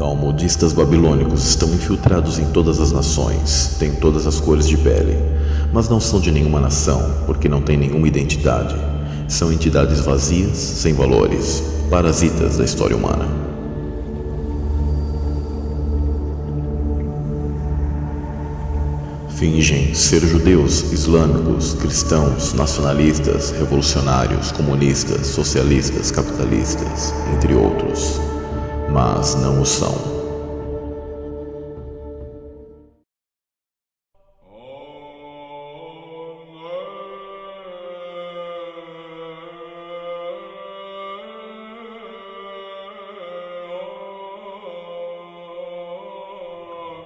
Talmudistas babilônicos estão infiltrados em todas as nações, têm todas as cores de pele, mas não são de nenhuma nação, porque não têm nenhuma identidade. São entidades vazias, sem valores, parasitas da história humana. Fingem ser judeus, islâmicos, cristãos, nacionalistas, revolucionários, comunistas, socialistas, capitalistas, entre outros, mas não o são.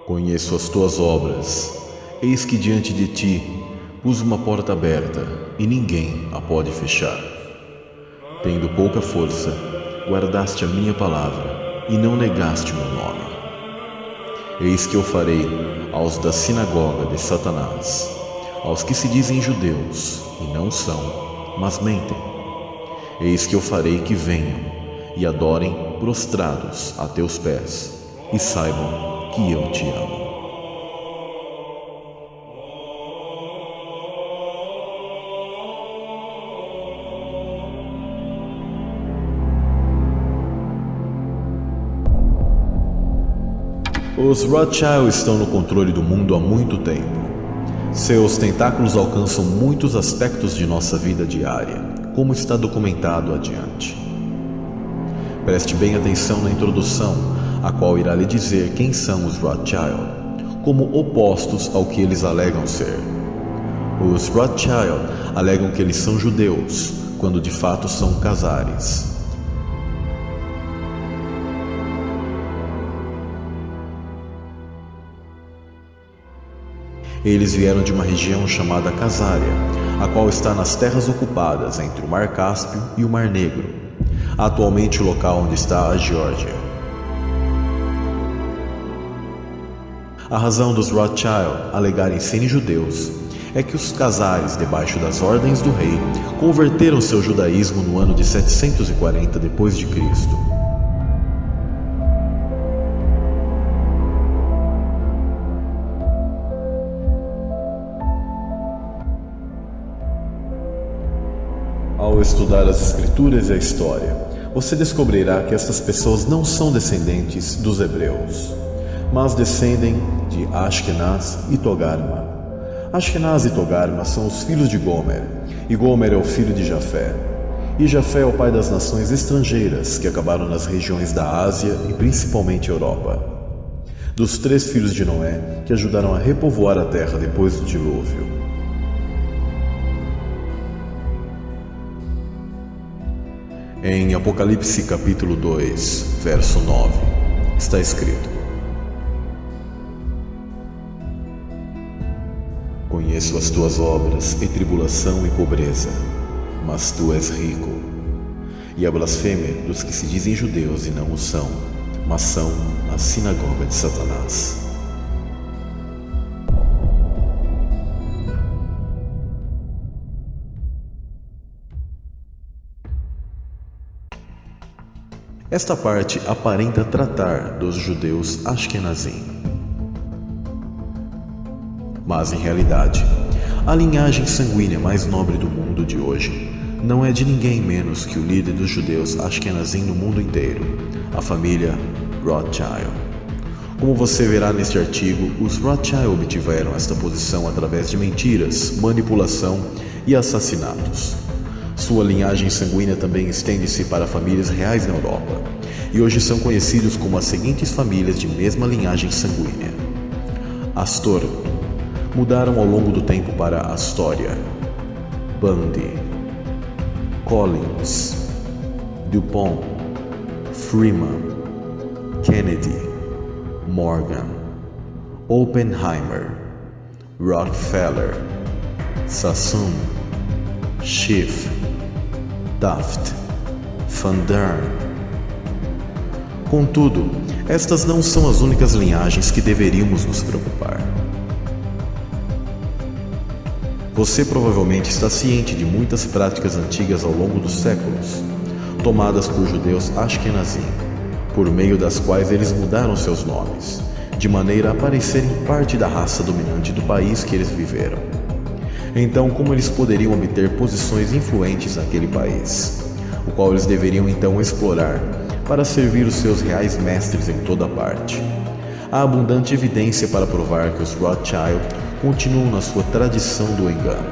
Conheço as tuas obras. Eis que diante de ti pus uma porta aberta, e ninguém a pode fechar. Tendo pouca força, guardaste a minha palavra, e não negaste o meu nome. Eis que eu farei aos da sinagoga de Satanás, aos que se dizem judeus, e não são, mas mentem. Eis que eu farei que venham, e adorem prostrados a teus pés, e saibam que eu te amo. Os Rothschild estão no controle do mundo há muito tempo. Seus tentáculos alcançam muitos aspectos de nossa vida diária, como está documentado adiante. Preste bem atenção na introdução, a qual irá lhe dizer quem são os Rothschild, como opostos ao que eles alegam ser. Os Rothschild alegam que eles são judeus, quando de fato são Khazares. Eles vieram de uma região chamada Khazaria, a qual está nas terras ocupadas entre o Mar Cáspio e o Mar Negro, atualmente o local onde está a Geórgia. A razão dos Rothschild alegarem serem judeus é que os Khazares, debaixo das ordens do rei, converteram seu judaísmo no ano de 740 d.C. Ao estudar as escrituras e a história, você descobrirá que estas pessoas não são descendentes dos hebreus, mas descendem de Ashkenaz e Togarma. Ashkenaz e Togarma são os filhos de Gomer, e Gomer é o filho de Jafé. E Jafé é o pai das nações estrangeiras que acabaram nas regiões da Ásia e principalmente Europa. Dos 3 filhos de Noé que ajudaram a repovoar a terra depois do dilúvio. Em Apocalipse capítulo 2, verso 9, está escrito: Conheço as tuas obras e tribulação e pobreza, mas tu és rico. E a blasfêmia dos que se dizem judeus e não o são, mas são a sinagoga de Satanás. Esta parte aparenta tratar dos judeus Ashkenazim. Mas, em realidade, a linhagem sanguínea mais nobre do mundo de hoje não é de ninguém menos que o líder dos judeus Ashkenazim no mundo inteiro, a família Rothschild. Como você verá neste artigo, os Rothschild obtiveram esta posição através de mentiras, manipulação e assassinatos. Sua linhagem sanguínea também estende-se para famílias reais na Europa, e hoje são conhecidos como as seguintes famílias de mesma linhagem sanguínea. Astor mudaram ao longo do tempo para Astoria, Bundy, Collins, DuPont, Freeman, Kennedy, Morgan, Oppenheimer, Rockefeller, Sassoon, Schiff, Taft, Van Dorn. Contudo, estas não são as únicas linhagens que deveríamos nos preocupar. Você provavelmente está ciente de muitas práticas antigas ao longo dos séculos, tomadas por judeus Ashkenazim, por meio das quais eles mudaram seus nomes, de maneira a parecerem parte da raça dominante do país que eles viveram. Então, como eles poderiam obter posições influentes naquele país, o qual eles deveriam então explorar para servir os seus reais mestres em toda parte? Há abundante evidência para provar que os Rothschild continuam na sua tradição do engano.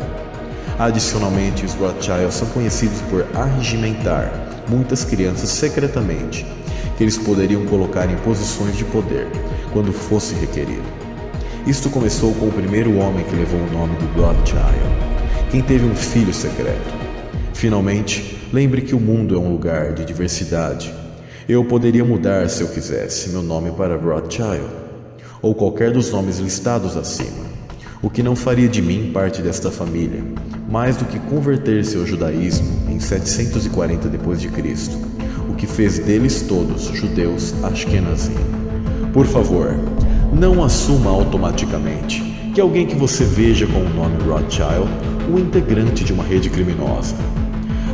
Adicionalmente, os Rothschild são conhecidos por arregimentar muitas crianças secretamente, que eles poderiam colocar em posições de poder quando fosse requerido. Isto começou com o primeiro homem que levou o nome do Rothschild, quem teve um filho secreto. Finalmente, lembre que o mundo é um lugar de diversidade. Eu poderia mudar, se eu quisesse, meu nome para Rothschild, ou qualquer dos nomes listados acima, o que não faria de mim parte desta família, mais do que converter-se ao judaísmo em 740 d.C., o que fez deles todos judeus Ashkenazim. Por favor, não assuma automaticamente que alguém que você veja com o nome Rothschild um integrante de uma rede criminosa.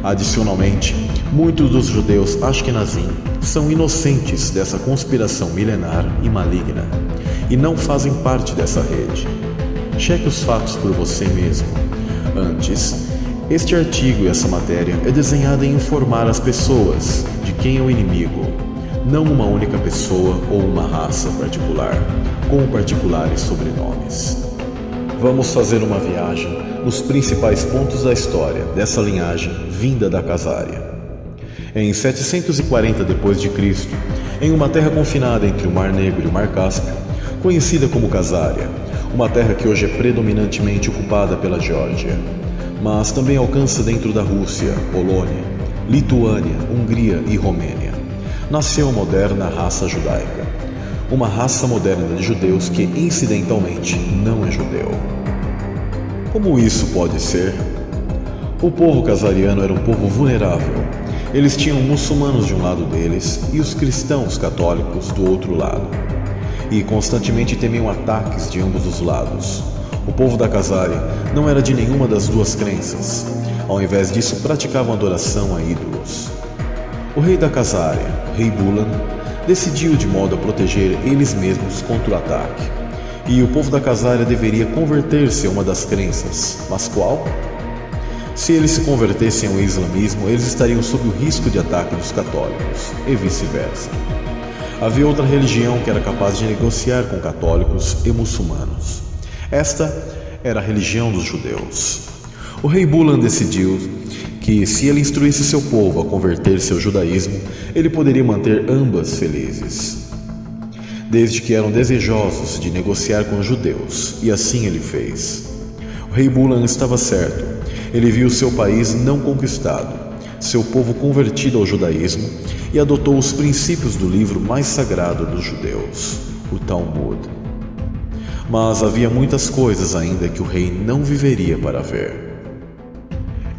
Adicionalmente, muitos dos judeus Ashkenazim são inocentes dessa conspiração milenar e maligna e não fazem parte dessa rede. Cheque os fatos por você mesmo. Antes, este artigo e essa matéria é desenhada em informar as pessoas de quem é o inimigo, não uma única pessoa ou uma raça particular, com particulares sobrenomes. Vamos fazer uma viagem nos principais pontos da história dessa linhagem vinda da Casária. Em 740 d.C., em uma terra confinada entre o Mar Negro e o Mar Cáspio, conhecida como Casária, uma terra que hoje é predominantemente ocupada pela Geórgia, mas também alcança dentro da Rússia, Polônia, Lituânia, Hungria e Romênia, nasceu a moderna raça judaica, uma raça moderna de judeus que incidentalmente não é judeu. Como isso pode ser? O povo casariano era um povo vulnerável. Eles tinham muçulmanos de um lado deles e os cristãos católicos do outro lado, e constantemente temiam ataques de ambos os lados. O povo da Casária não era de nenhuma das duas crenças. Ao invés disso, praticavam adoração a ídolos. O rei da Casária, rei Bulan, decidiu de modo a proteger eles mesmos contra o ataque. E o povo da Casária deveria converter-se a uma das crenças, mas qual? Se eles se convertessem ao islamismo, eles estariam sob o risco de ataque dos católicos, e vice-versa. Havia outra religião que era capaz de negociar com católicos e muçulmanos. Esta era a religião dos judeus. O rei Bulan decidiu que, se ele instruísse seu povo a converter-se ao judaísmo, ele poderia manter ambas felizes, desde que eram desejosos de negociar com os judeus, e assim ele fez. O rei Bulan estava certo. Ele viu seu país não conquistado, seu povo convertido ao judaísmo, e adotou os princípios do livro mais sagrado dos judeus, o Talmud. Mas havia muitas coisas ainda que o rei não viveria para ver.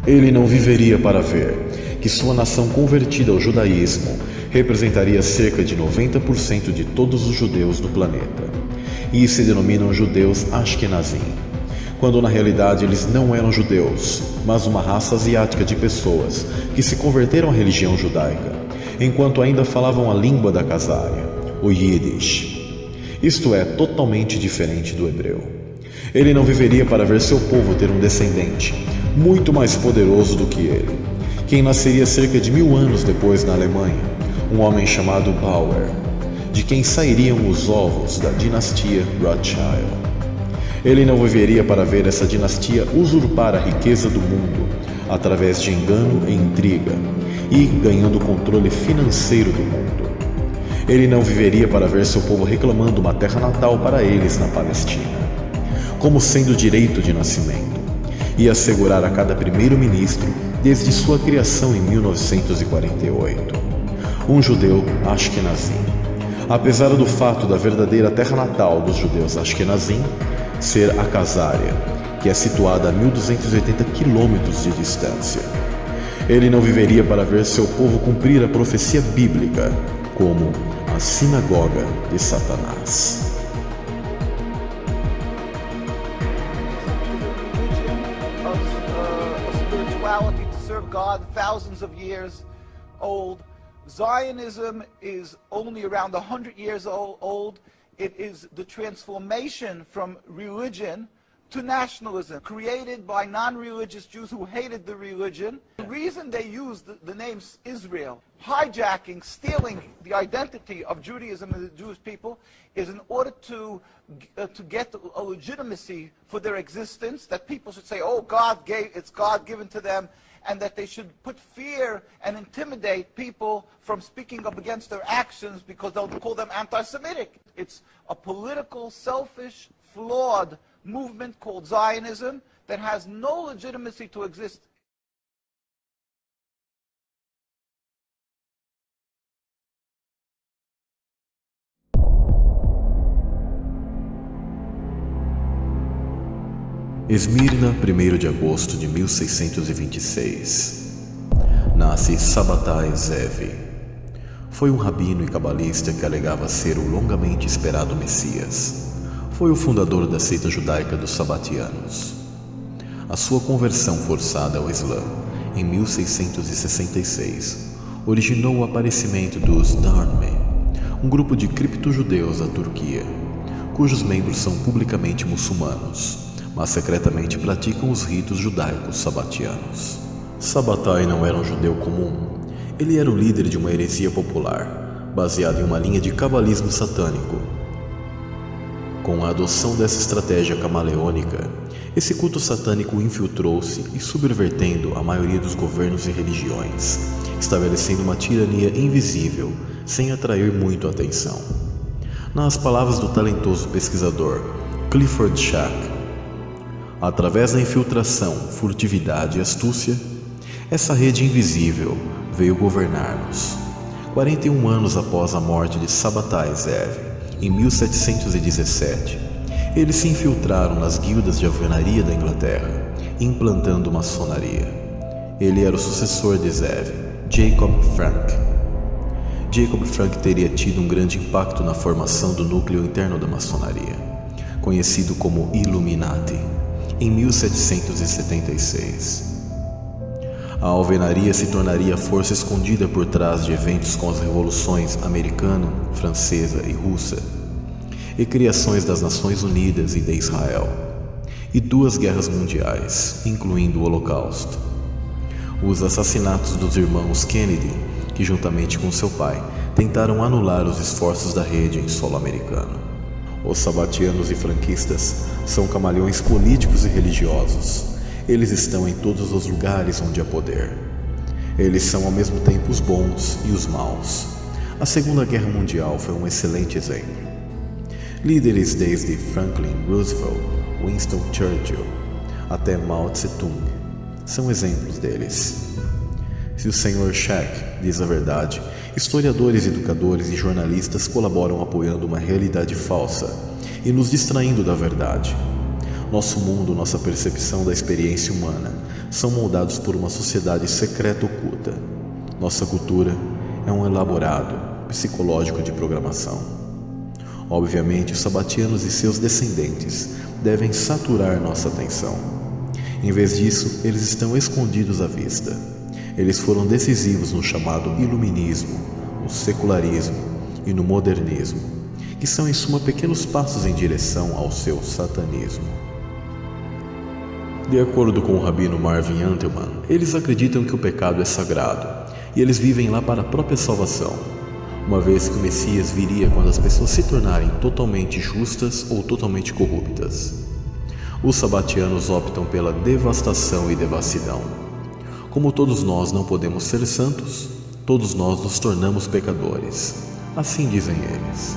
Ele não viveria para ver que sua nação convertida ao judaísmo representaria cerca de 90% de todos os judeus do planeta, e se denominam judeus Ashkenazim, quando na realidade eles não eram judeus, mas uma raça asiática de pessoas que se converteram à religião judaica, enquanto ainda falavam a língua da Casária, o Yiddish. Isto é totalmente diferente do hebreu. Ele não viveria para ver seu povo ter um descendente muito mais poderoso do que ele, quem nasceria cerca de 1000 anos depois na Alemanha, um homem chamado Bauer, de quem sairiam os ovos da dinastia Rothschild. Ele não viveria para ver essa dinastia usurpar a riqueza do mundo através de engano e intriga e ganhando o controle financeiro do mundo. Ele não viveria para ver seu povo reclamando uma terra natal para eles na Palestina, como sendo direito de nascimento, e assegurar a cada primeiro-ministro desde sua criação em 1948, um judeu Ashkenazim. Apesar do fato da verdadeira terra natal dos judeus Ashkenazim ser a Casária, que é situada a 1280 quilômetros de distância. Ele não viveria para ver seu povo cumprir a profecia bíblica como a sinagoga de Satanás. Spirituality to serve God, thousands of years old, Zionism is only around 100 years old. It is the transformation from religion to nationalism, created by non-religious Jews who hated the religion. The reason they used the name Israel, hijacking, stealing the identity of Judaism and the Jewish people, is in order to get a legitimacy for their existence, that people should say, oh, it's God given to them, and that they should put fear and intimidate people from speaking up against their actions because they'll call them anti-Semitic. It's a political, selfish, flawed movement called Zionism that has no legitimacy to exist. Esmirna, 1º de agosto de 1626. Nasce Sabbatai Zevi. Foi um rabino e cabalista que alegava ser o longamente esperado Messias. Foi o fundador da seita judaica dos Sabbatianos. A sua conversão forçada ao Islã, em 1666, originou o aparecimento dos Dharme, um grupo de criptojudeus da Turquia, cujos membros são publicamente muçulmanos, mas secretamente praticam os ritos judaicos sabbatianos. Sabbatai não era um judeu comum. Ele era o líder de uma heresia popular, baseada em uma linha de cabalismo satânico. Com a adoção dessa estratégia camaleônica, esse culto satânico infiltrou-se e subvertendo a maioria dos governos e religiões, estabelecendo uma tirania invisível, sem atrair muito a atenção. Nas palavras do talentoso pesquisador Clifford Shack, através da infiltração, furtividade e astúcia, essa rede invisível veio governar-nos. 41 anos após a morte de Sabbatai Zevi, em 1717, eles se infiltraram nas guildas de alvenaria da Inglaterra, implantando maçonaria. Ele era o sucessor de Zevi, Jacob Frank. Jacob Frank teria tido um grande impacto na formação do núcleo interno da maçonaria, conhecido como Illuminati, em 1776. A alvenaria se tornaria a força escondida por trás de eventos como as revoluções americana, francesa e russa, e criações das Nações Unidas e de Israel, e 2 guerras mundiais, incluindo o Holocausto. Os assassinatos dos irmãos Kennedy, que juntamente com seu pai, tentaram anular os esforços da rede em solo americano. Os sabbatianos e franquistas são camaleões políticos e religiosos. Eles estão em todos os lugares onde há poder. Eles são ao mesmo tempo os bons e os maus. A Segunda Guerra Mundial foi um excelente exemplo. Líderes desde Franklin Roosevelt, Winston Churchill, até Mao Tse-tung são exemplos deles. Se o Sr. Shack diz a verdade, historiadores, educadores e jornalistas colaboram apoiando uma realidade falsa e nos distraindo da verdade. Nosso mundo, nossa percepção da experiência humana são moldados por uma sociedade secreta oculta. Nossa cultura é um elaborado psicológico de programação. Obviamente, os sabbatianos e seus descendentes devem saturar nossa atenção. Em vez disso, eles estão escondidos à vista. Eles foram decisivos no chamado iluminismo, no secularismo e no modernismo, que são em suma pequenos passos em direção ao seu satanismo. De acordo com o rabino Marvin Antelman, eles acreditam que o pecado é sagrado e eles vivem lá para a própria salvação, uma vez que o Messias viria quando as pessoas se tornarem totalmente justas ou totalmente corruptas. Os sabbatianos optam pela devastação e devassidão. Como todos nós não podemos ser santos, todos nós nos tornamos pecadores. Assim dizem eles.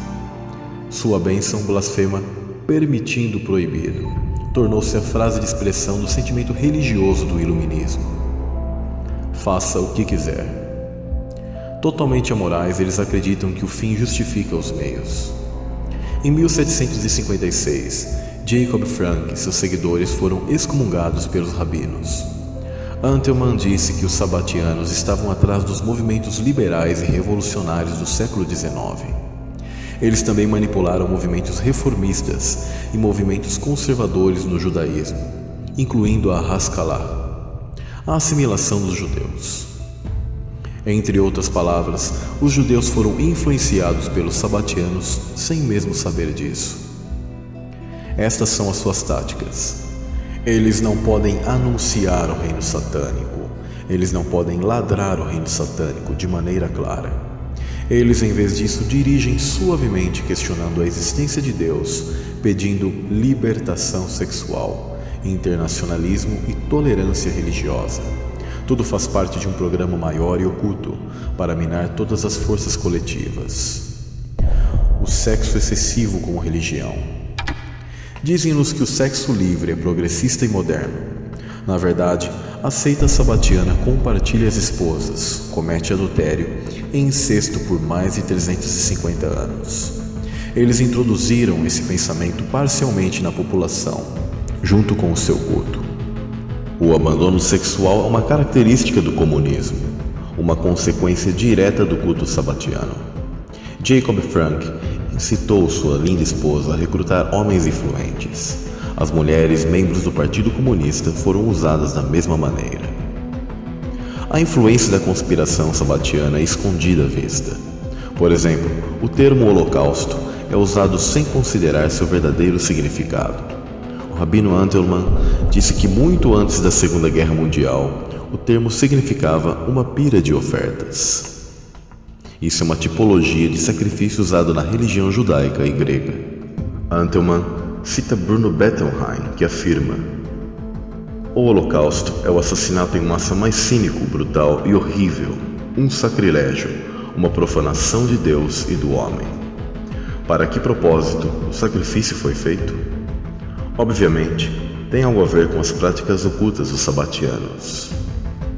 Sua bênção blasfema, permitindo o proibido, tornou-se a frase de expressão do sentimento religioso do iluminismo. Faça o que quiser. Totalmente amorais, eles acreditam que o fim justifica os meios. Em 1756, Jacob Frank e seus seguidores foram excomungados pelos rabinos. Antelman disse que os sabbatianos estavam atrás dos movimentos liberais e revolucionários do século XIX. Eles também manipularam movimentos reformistas e movimentos conservadores no judaísmo, incluindo a Haskalah, a assimilação dos judeus. Entre outras palavras, os judeus foram influenciados pelos sabatianos sem mesmo saber disso. Estas são as suas táticas. Eles não podem anunciar o reino satânico. Eles não podem ladrar o reino satânico de maneira clara. Eles, em vez disso, dirigem suavemente questionando a existência de Deus, pedindo libertação sexual, internacionalismo e tolerância religiosa. Tudo faz parte de um programa maior e oculto para minar todas as forças coletivas. O sexo excessivo como religião. Dizem-nos que o sexo livre é progressista e moderno. Na verdade, a seita sabatiana compartilha as esposas, comete adultério e incesto por mais de 350 anos. Eles introduziram esse pensamento parcialmente na população, junto com o seu culto. O abandono sexual é uma característica do comunismo, uma consequência direta do culto sabatiano. Jacob Frank incitou sua linda esposa a recrutar homens influentes. As mulheres, membros do Partido Comunista, foram usadas da mesma maneira. A influência da conspiração sabatiana é escondida à vista. Por exemplo, o termo Holocausto é usado sem considerar seu verdadeiro significado. O Rabino Antelman disse que muito antes da Segunda Guerra Mundial, o termo significava uma pira de ofertas. Isso é uma tipologia de sacrifício usado na religião judaica e grega. Antelman cita Bruno Bettelheim, que afirma: o Holocausto é o assassinato em massa mais cínico, brutal e horrível, um sacrilégio, uma profanação de Deus e do homem. Para que propósito o sacrifício foi feito? Obviamente, tem algo a ver com as práticas ocultas dos sabatianos,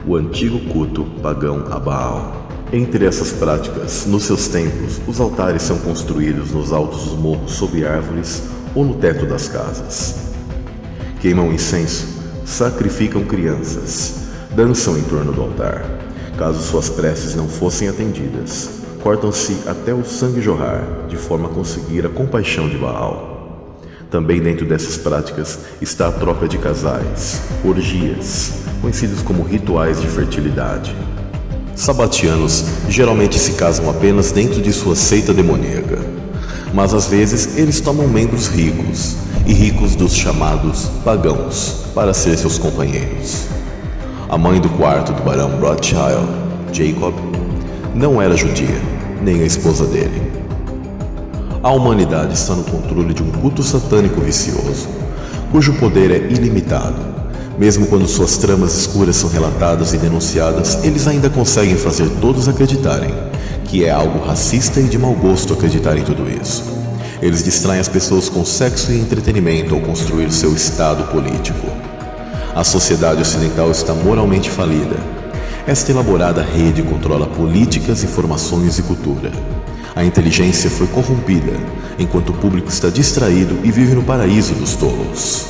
o antigo culto pagão a Baal. Entre essas práticas, nos seus templos, os altares são construídos nos altos dos morros sob árvores ou no teto das casas. Queimam incenso, sacrificam crianças, dançam em torno do altar. Caso suas preces não fossem atendidas, cortam-se até o sangue jorrar, de forma a conseguir a compaixão de Baal. Também dentro dessas práticas está a troca de casais, orgias, conhecidos como rituais de fertilidade. Sabatianos geralmente se casam apenas dentro de sua seita demoníaca, mas às vezes eles tomam membros ricos, e ricos dos chamados pagãos, para ser seus companheiros. A mãe do quarto do barão Rothschild, Jacob, não era judia, nem a esposa dele. A humanidade está no controle de um culto satânico vicioso, cujo poder é ilimitado. Mesmo quando suas tramas escuras são relatadas e denunciadas, eles ainda conseguem fazer todos acreditarem que é algo racista e de mau gosto acreditar em tudo isso. Eles distraem as pessoas com sexo e entretenimento ao construir seu estado político. A sociedade ocidental está moralmente falida. Esta elaborada rede controla políticas, informações e cultura. A inteligência foi corrompida, enquanto o público está distraído e vive no paraíso dos tolos.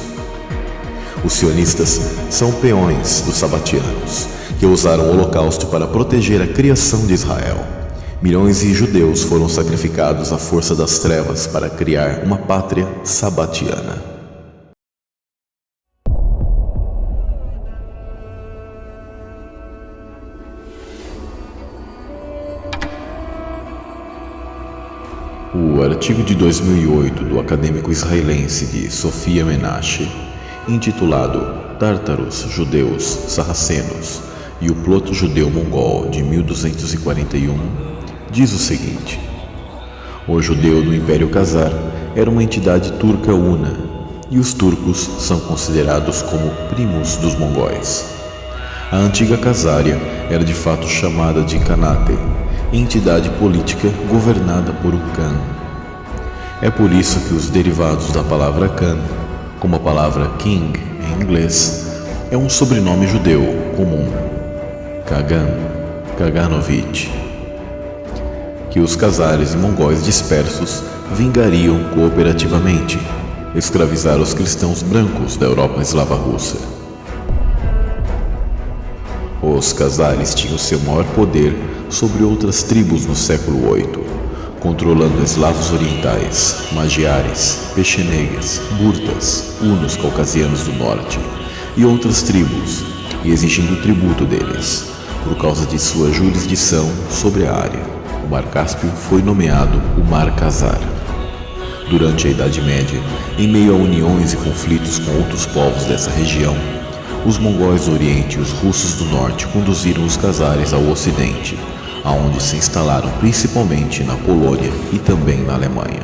Os sionistas são peões dos sabatianos, que usaram o Holocausto para proteger a criação de Israel. Milhões de judeus foram sacrificados à força das trevas para criar uma pátria sabatiana. O artigo de 2008 do acadêmico israelense de Sofia Menashe, intitulado Tártaros, Judeus, Sarracenos e o Ploto Judeu-Mongol de 1241, diz o seguinte: o judeu do Império Khazar era uma entidade turca una, e os turcos são considerados como primos dos mongóis. A antiga Khazária era de fato chamada de Khanate, entidade política governada por um Khan. É por isso que os derivados da palavra Khan, como a palavra King em inglês, é um sobrenome judeu comum, Kagan, Kaganovich, que os khazares e mongóis dispersos vingariam cooperativamente, escravizar os cristãos brancos da Europa eslava russa. Os khazares tinham seu maior poder sobre outras tribos no século VIII, controlando eslavos orientais, magiares, pechenegas, burtas, hunos caucasianos do norte e outras tribos, e exigindo o tributo deles. por causa de sua jurisdição sobre a área. O Mar Cáspio foi nomeado o Mar Khazar. Durante a Idade Média, em meio a uniões e conflitos com outros povos dessa região, os mongóis do Oriente e os russos do Norte conduziram os khazares ao Ocidente, aonde se instalaram principalmente na Polônia e também na Alemanha.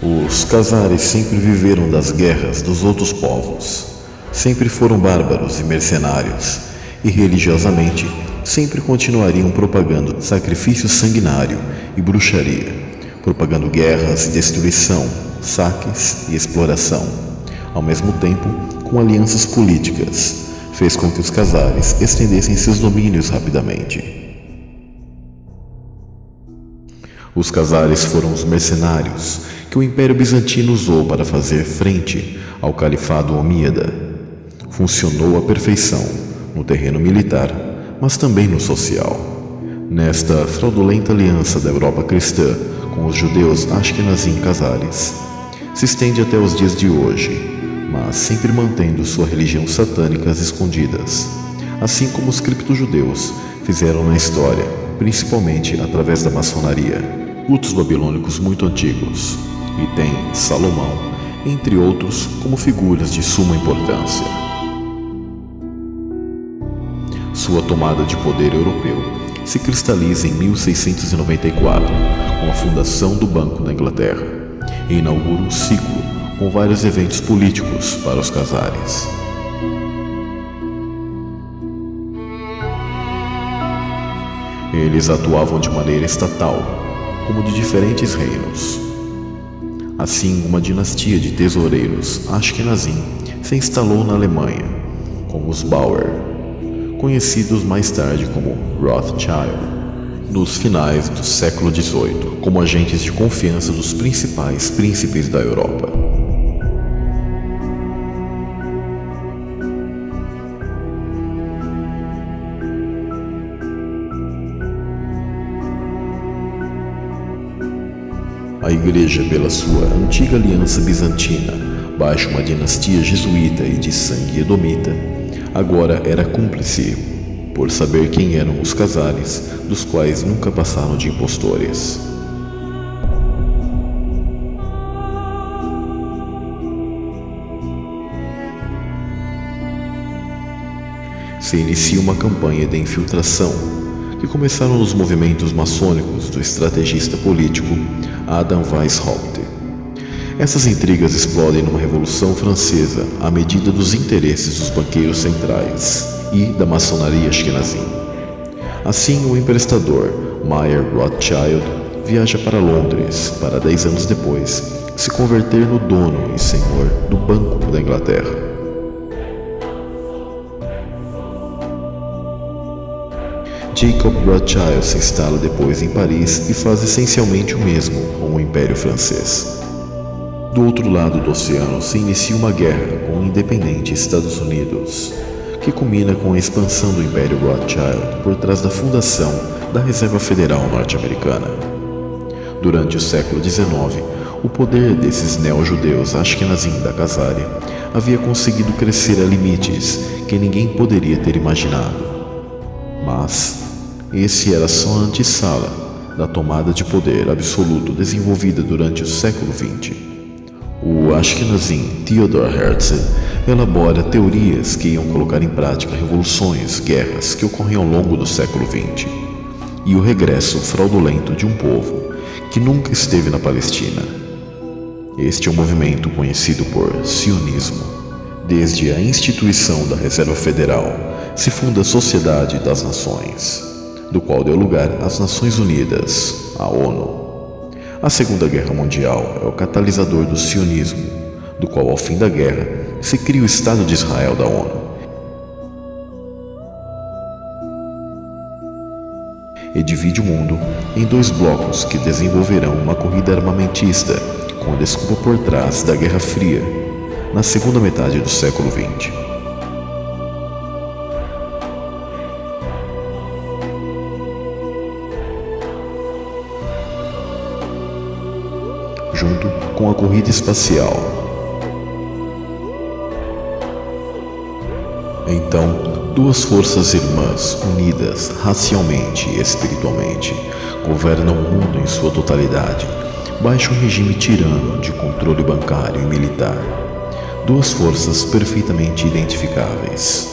Os khazares sempre viveram das guerras dos outros povos, sempre foram bárbaros e mercenários, e religiosamente sempre continuariam propagando sacrifício sanguinário e bruxaria, propagando guerras e destruição, saques e exploração. Ao mesmo tempo, com alianças políticas, fez com que os khazares estendessem seus domínios rapidamente. Os khazares foram os mercenários que o Império Bizantino usou para fazer frente ao Califado Omíada. Funcionou à perfeição no terreno militar, mas também no social. Nesta fraudulenta aliança da Europa cristã com os judeus Ashkenazim Khazares, se estende até os dias de hoje, mas sempre mantendo sua religião satânica às escondidas, assim como os criptojudeus fizeram na história, principalmente através da maçonaria. Cultos babilônicos muito antigos, e tem Salomão, entre outros, como figuras de suma importância. Sua tomada de poder europeu se cristaliza em 1694, com a fundação do Banco da Inglaterra, e inaugura um ciclo com vários eventos políticos para os khazares. Eles atuavam de maneira estatal, como de diferentes reinos. Assim, uma dinastia de tesoureiros Ashkenazim se instalou na Alemanha, como os Bauer, conhecidos mais tarde como Rothschild, nos finais do século XVIII, como agentes de confiança dos principais príncipes da Europa. A Igreja, pela sua antiga aliança bizantina, baixo uma dinastia jesuíta e de sangue edomita, agora era cúmplice, por saber quem eram os khazares, dos quais nunca passaram de impostores. Se inicia uma campanha de infiltração, que começaram nos movimentos maçônicos do estrategista político Adam Weishaupt. Essas intrigas explodem numa Revolução Francesa à medida dos interesses dos banqueiros centrais e da maçonaria Ashkenazim. Assim, o emprestador Mayer Rothschild viaja para Londres para 10 anos depois se converter no dono e senhor do Banco da Inglaterra. Jacob Rothschild se instala depois em Paris e faz essencialmente o mesmo com o Império Francês. Do outro lado do oceano se inicia uma guerra com o independente Estados Unidos, que culmina com a expansão do Império Rothschild por trás da fundação da Reserva Federal Norte-Americana. Durante o século XIX, o poder desses neo-judeus Ashkenazim da Khazaria havia conseguido crescer a limites que ninguém poderia ter imaginado. Mas esse era só a antessala da tomada de poder absoluto desenvolvida durante o século XX. O Ashkenazim Theodor Herzl elabora teorias que iam colocar em prática revoluções, guerras que ocorriam ao longo do século XX, e o regresso fraudulento de um povo que nunca esteve na Palestina. Este é um movimento conhecido por sionismo. Desde a instituição da Reserva Federal se funda a Sociedade das Nações, do qual deu lugar às Nações Unidas, a ONU. A Segunda Guerra Mundial é o catalisador do sionismo, do qual, ao fim da guerra, se cria o Estado de Israel da ONU. E divide o mundo em dois blocos que desenvolverão uma corrida armamentista com a desculpa por trás da Guerra Fria, na segunda metade do século XX. Junto com a corrida espacial. Então, duas forças irmãs, unidas racialmente e espiritualmente, governam o mundo em sua totalidade, baixo um regime tirano de controle bancário e militar. Duas forças perfeitamente identificáveis.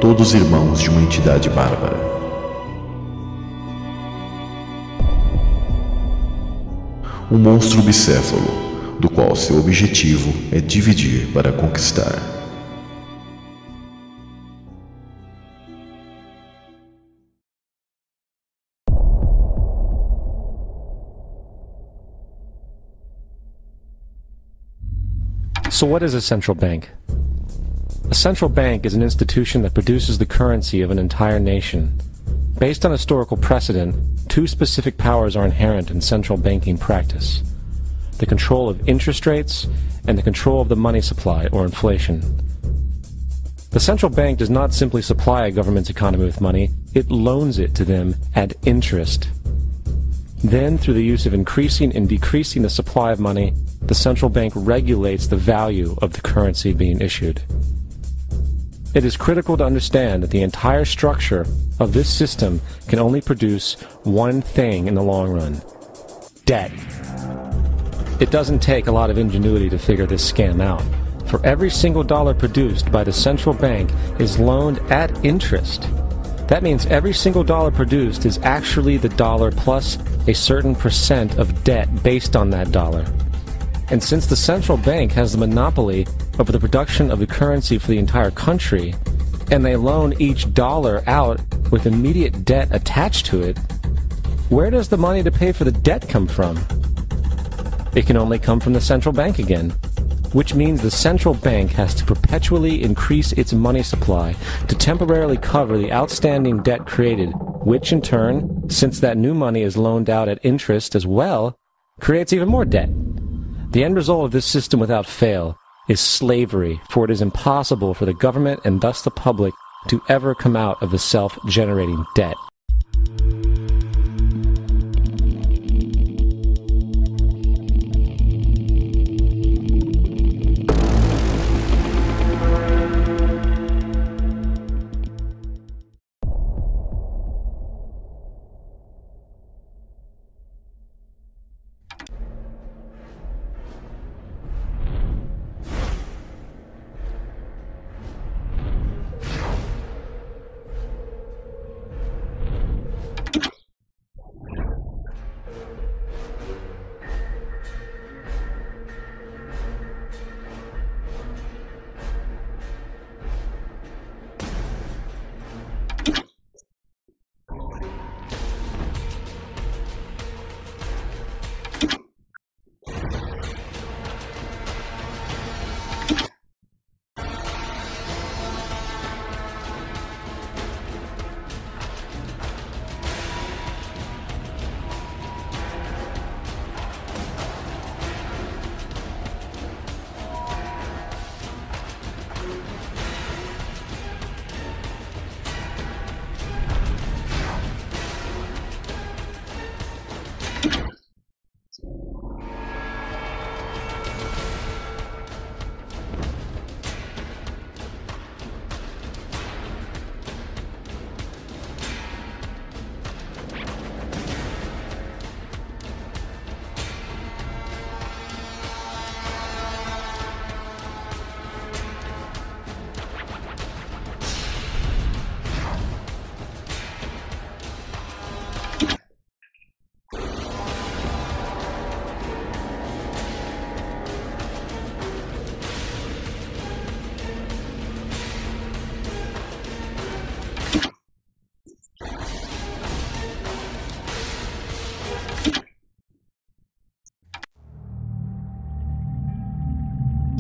Todos irmãos de uma entidade bárbara. Um monstro bicéfalo, do qual seu objetivo é dividir para conquistar. So what is a central bank? A central bank is an institution that produces the currency of an entire nation. Based on historical precedent, two specific powers are inherent in central banking practice: the control of interest rates and the control of the money supply, or inflation. The central bank does not simply supply a government's economy with money, it loans it to them at interest. Then, through the use of increasing and decreasing the supply of money, the central bank regulates the value of the currency being issued. It is critical to understand that the entire structure of this system can only produce one thing in the long run: debt. It doesn't take a lot of ingenuity to figure this scam out. For every single dollar produced by the central bank is loaned at interest. That means every single dollar produced is actually the dollar plus a certain percent of debt based on that dollar. And since the central bank has the monopoly over the production of the currency for the entire country, and they loan each dollar out with immediate debt attached to it, where does the money to pay for the debt come from? It can only come from the central bank again, which means the central bank has to perpetually increase its money supply to temporarily cover the outstanding debt created, which in turn, since that new money is loaned out at interest as well, creates even more debt. The end result of this system without fail is slavery, for it is impossible for the government and thus the public to ever come out of the self-generating debt.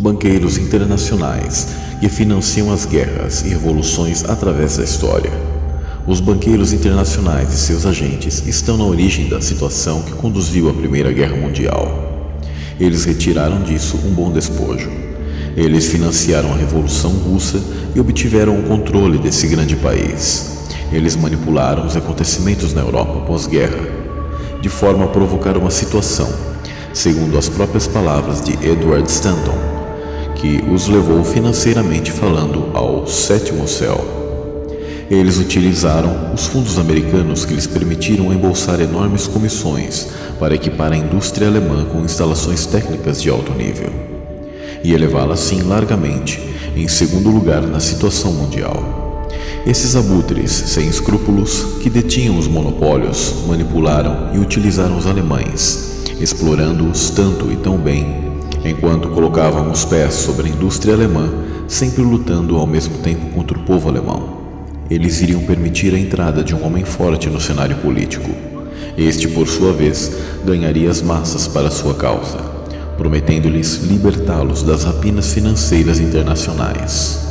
Banqueiros internacionais que financiam as guerras e revoluções através da história. Os banqueiros internacionais e seus agentes estão na origem da situação que conduziu à Primeira Guerra Mundial. Eles retiraram disso um bom despojo. Eles financiaram a Revolução Russa e obtiveram o controle desse grande país. Eles manipularam os acontecimentos na Europa pós-guerra, de forma a provocar uma situação segundo as próprias palavras de Edward Stanton, que os levou financeiramente falando ao sétimo céu. Eles utilizaram os fundos americanos que lhes permitiram embolsar enormes comissões para equipar a indústria alemã com instalações técnicas de alto nível, e elevá-la assim largamente em segundo lugar na situação mundial. Esses abutres sem escrúpulos que detinham os monopólios manipularam e utilizaram os alemães, explorando-os tanto e tão bem, enquanto colocavam os pés sobre a indústria alemã, sempre lutando ao mesmo tempo contra o povo alemão. Eles iriam permitir a entrada de um homem forte no cenário político. Este, por sua vez, ganharia as massas para sua causa, prometendo-lhes libertá-los das rapinas financeiras internacionais.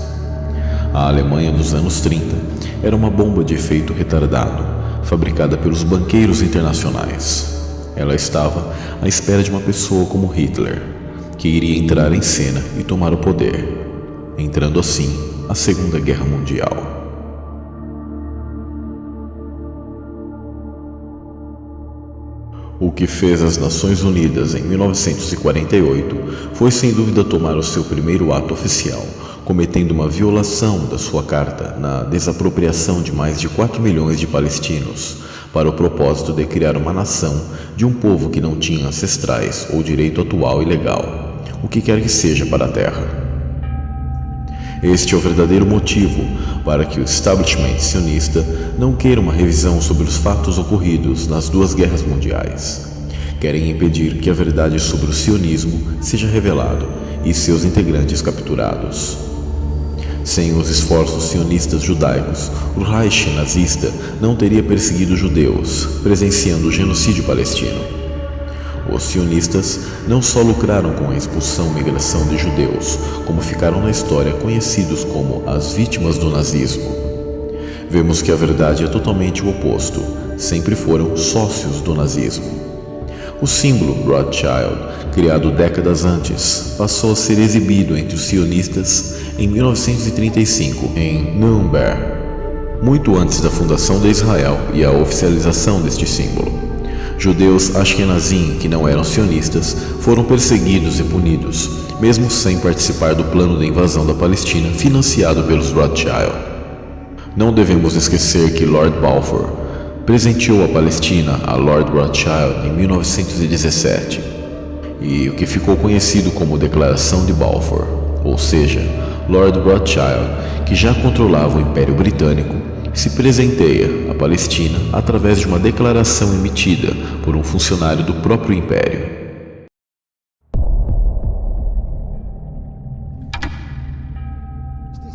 A Alemanha dos anos 30 era uma bomba de efeito retardado, fabricada pelos banqueiros internacionais. Ela estava à espera de uma pessoa como Hitler, que iria entrar em cena e tomar o poder, entrando assim a Segunda Guerra Mundial. O que fez as Nações Unidas em 1948 foi sem dúvida tomar o seu primeiro ato oficial, cometendo uma violação da sua carta na desapropriação de mais de 4 milhões de palestinos, para o propósito de criar uma nação de um povo que não tinha ancestrais ou direito atual e legal, o que quer que seja para a terra. Este é o verdadeiro motivo para que o establishment sionista não queira uma revisão sobre os fatos ocorridos nas duas guerras mundiais. Querem impedir que a verdade sobre o sionismo seja revelada e seus integrantes capturados. Sem os esforços sionistas judaicos, o Reich nazista não teria perseguido judeus, presenciando o genocídio palestino. Os sionistas não só lucraram com a expulsão e migração de judeus, como ficaram na história conhecidos como as vítimas do nazismo. Vemos que a verdade é totalmente o oposto, sempre foram sócios do nazismo. O símbolo Rothschild, criado décadas antes, passou a ser exibido entre os sionistas em 1935 em Nuremberg, muito antes da fundação de Israel e a oficialização deste símbolo. Judeus Ashkenazim, que não eram sionistas, foram perseguidos e punidos, mesmo sem participar do plano de invasão da Palestina financiado pelos Rothschild. Não devemos esquecer que Lord Balfour presenteou a Palestina a Lord Rothschild em 1917, e o que ficou conhecido como Declaração de Balfour, ou seja, Lord Rothschild, que já controlava o Império Britânico, se presenteia à Palestina através de uma declaração emitida por um funcionário do próprio Império.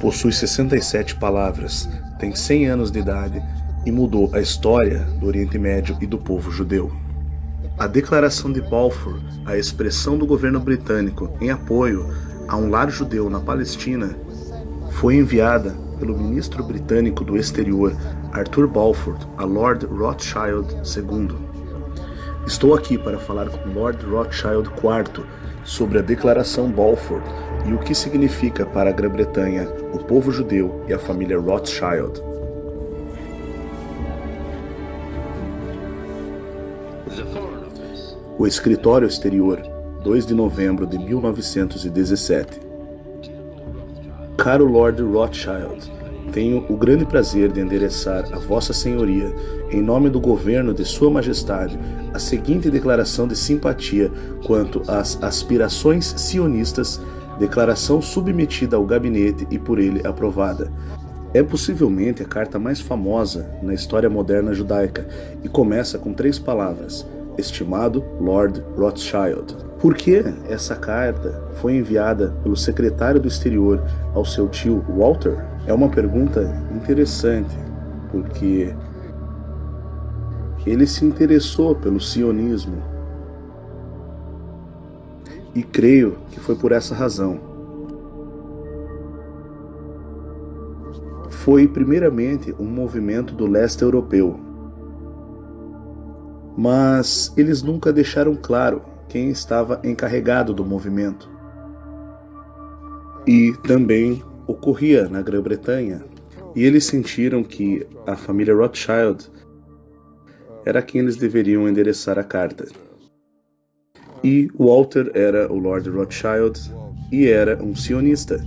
Possui 67 palavras, tem 100 anos de idade e mudou a história do Oriente Médio e do povo judeu. A Declaração de Balfour, a expressão do governo britânico em apoio a um lar judeu na Palestina, foi enviada pelo ministro britânico do exterior, Arthur Balfour, a Lord Rothschild II. Estou aqui para falar com Lord Rothschild IV sobre a Declaração Balfour e o que significa para a Grã-Bretanha, o povo judeu e a família Rothschild. O Escritório Exterior, 2 de novembro de 1917. Caro Lord Rothschild, tenho o grande prazer de endereçar a Vossa Senhoria, em nome do governo de Sua Majestade, a seguinte declaração de simpatia quanto às aspirações sionistas, declaração submetida ao gabinete e por ele aprovada. É possivelmente a carta mais famosa na história moderna judaica e começa com 3 palavras: estimado Lord Rothschild. Por que essa carta foi enviada pelo secretário do exterior ao seu tio Walter? É uma pergunta interessante, porque ele se interessou pelo sionismo. E creio que foi por essa razão. Foi primeiramente um movimento do leste europeu, mas eles nunca deixaram claro quem estava encarregado do movimento. E também ocorria na Grã-Bretanha, e eles sentiram que a família Rothschild era quem eles deveriam endereçar a carta. E Walter era o Lord Rothschild e era um sionista.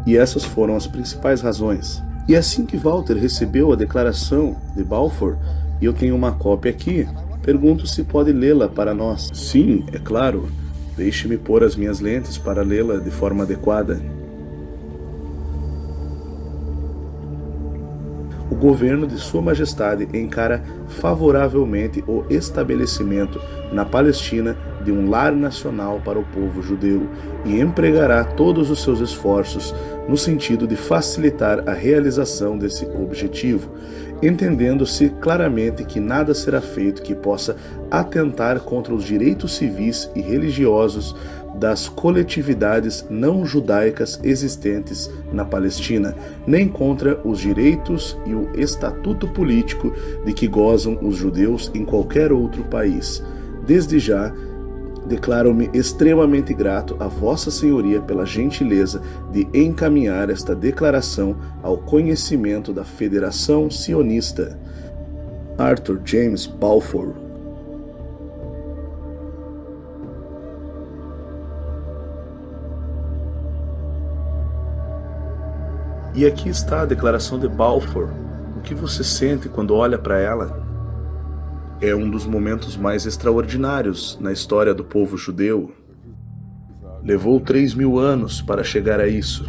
E essas foram as principais razões. E assim que Walter recebeu a Declaração de Balfour, e eu tenho uma cópia aqui, pergunto se pode lê-la para nós. Sim, é claro. Deixe-me pôr as minhas lentes para lê-la de forma adequada. O governo de Sua Majestade encara favoravelmente o estabelecimento na Palestina de um lar nacional para o povo judeu e empregará todos os seus esforços no sentido de facilitar a realização desse objetivo, entendendo-se claramente que nada será feito que possa atentar contra os direitos civis e religiosos das coletividades não judaicas existentes na Palestina, nem contra os direitos e o estatuto político de que gozam os judeus em qualquer outro país. Desde já, declaro-me extremamente grato a Vossa Senhoria pela gentileza de encaminhar esta declaração ao conhecimento da Federação Sionista. Arthur James Balfour. E aqui está a Declaração de Balfour. O que você sente quando olha para ela? É um dos momentos mais extraordinários na história do povo judeu. Levou 3.000 anos para chegar a isso.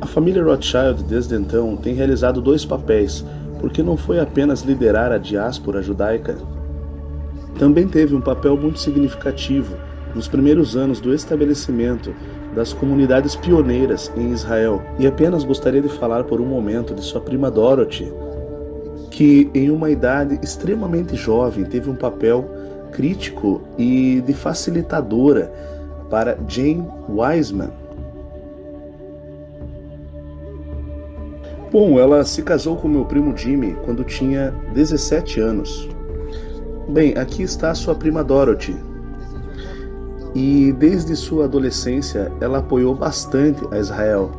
A família Rothschild, desde então, tem realizado 2 papéis, porque não foi apenas liderar a diáspora judaica. Também teve um papel muito significativo nos primeiros anos do estabelecimento das comunidades pioneiras em Israel. E apenas gostaria de falar por um momento de sua prima Dorothy, que em uma idade extremamente jovem teve um papel crítico e de facilitadora para Jane Wiseman. Bom, ela se casou com meu primo Jimmy quando tinha 17 anos. Bem, aqui está sua prima Dorothy. E desde sua adolescência, ela apoiou bastante a Israel.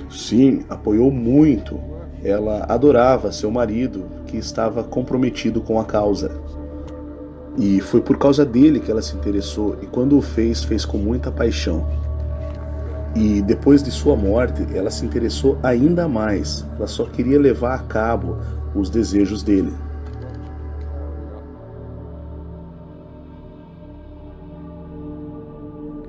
Sim, apoiou muito. Ela adorava seu marido, que estava comprometido com a causa. E foi por causa dele que ela se interessou, e quando o fez, fez com muita paixão. E depois de sua morte, ela se interessou ainda mais. Ela só queria levar a cabo os desejos dele.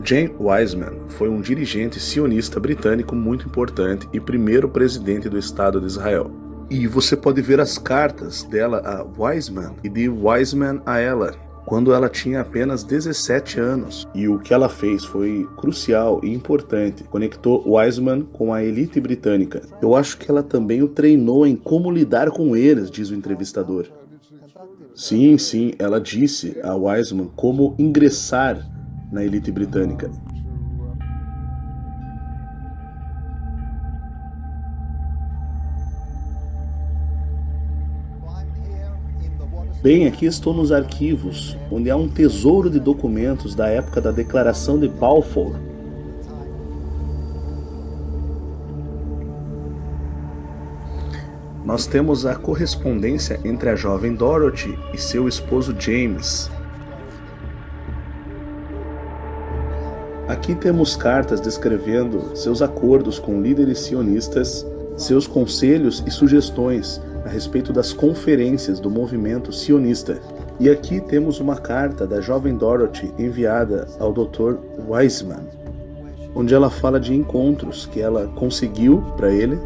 Jane Wiseman foi um dirigente sionista britânico muito importante e primeiro presidente do Estado de Israel. E você pode ver as cartas dela a Wiseman e de Wiseman a ela, quando ela tinha apenas 17 anos. E o que ela fez foi crucial e importante. Conectou Wiseman com a elite britânica. Eu acho que ela também o treinou em como lidar com eles, diz o entrevistador. Sim, ela disse a Wiseman como ingressar na elite britânica. Bem, aqui estou nos arquivos, onde há um tesouro de documentos da época da Declaração de Balfour. Nós temos a correspondência entre a jovem Dorothy e seu esposo James. Aqui temos cartas descrevendo seus acordos com líderes sionistas, seus conselhos e sugestões a respeito das conferências do movimento sionista. E aqui temos uma carta da jovem Dorothy enviada ao Dr. Wiseman, onde ela fala de encontros que ela conseguiu para ele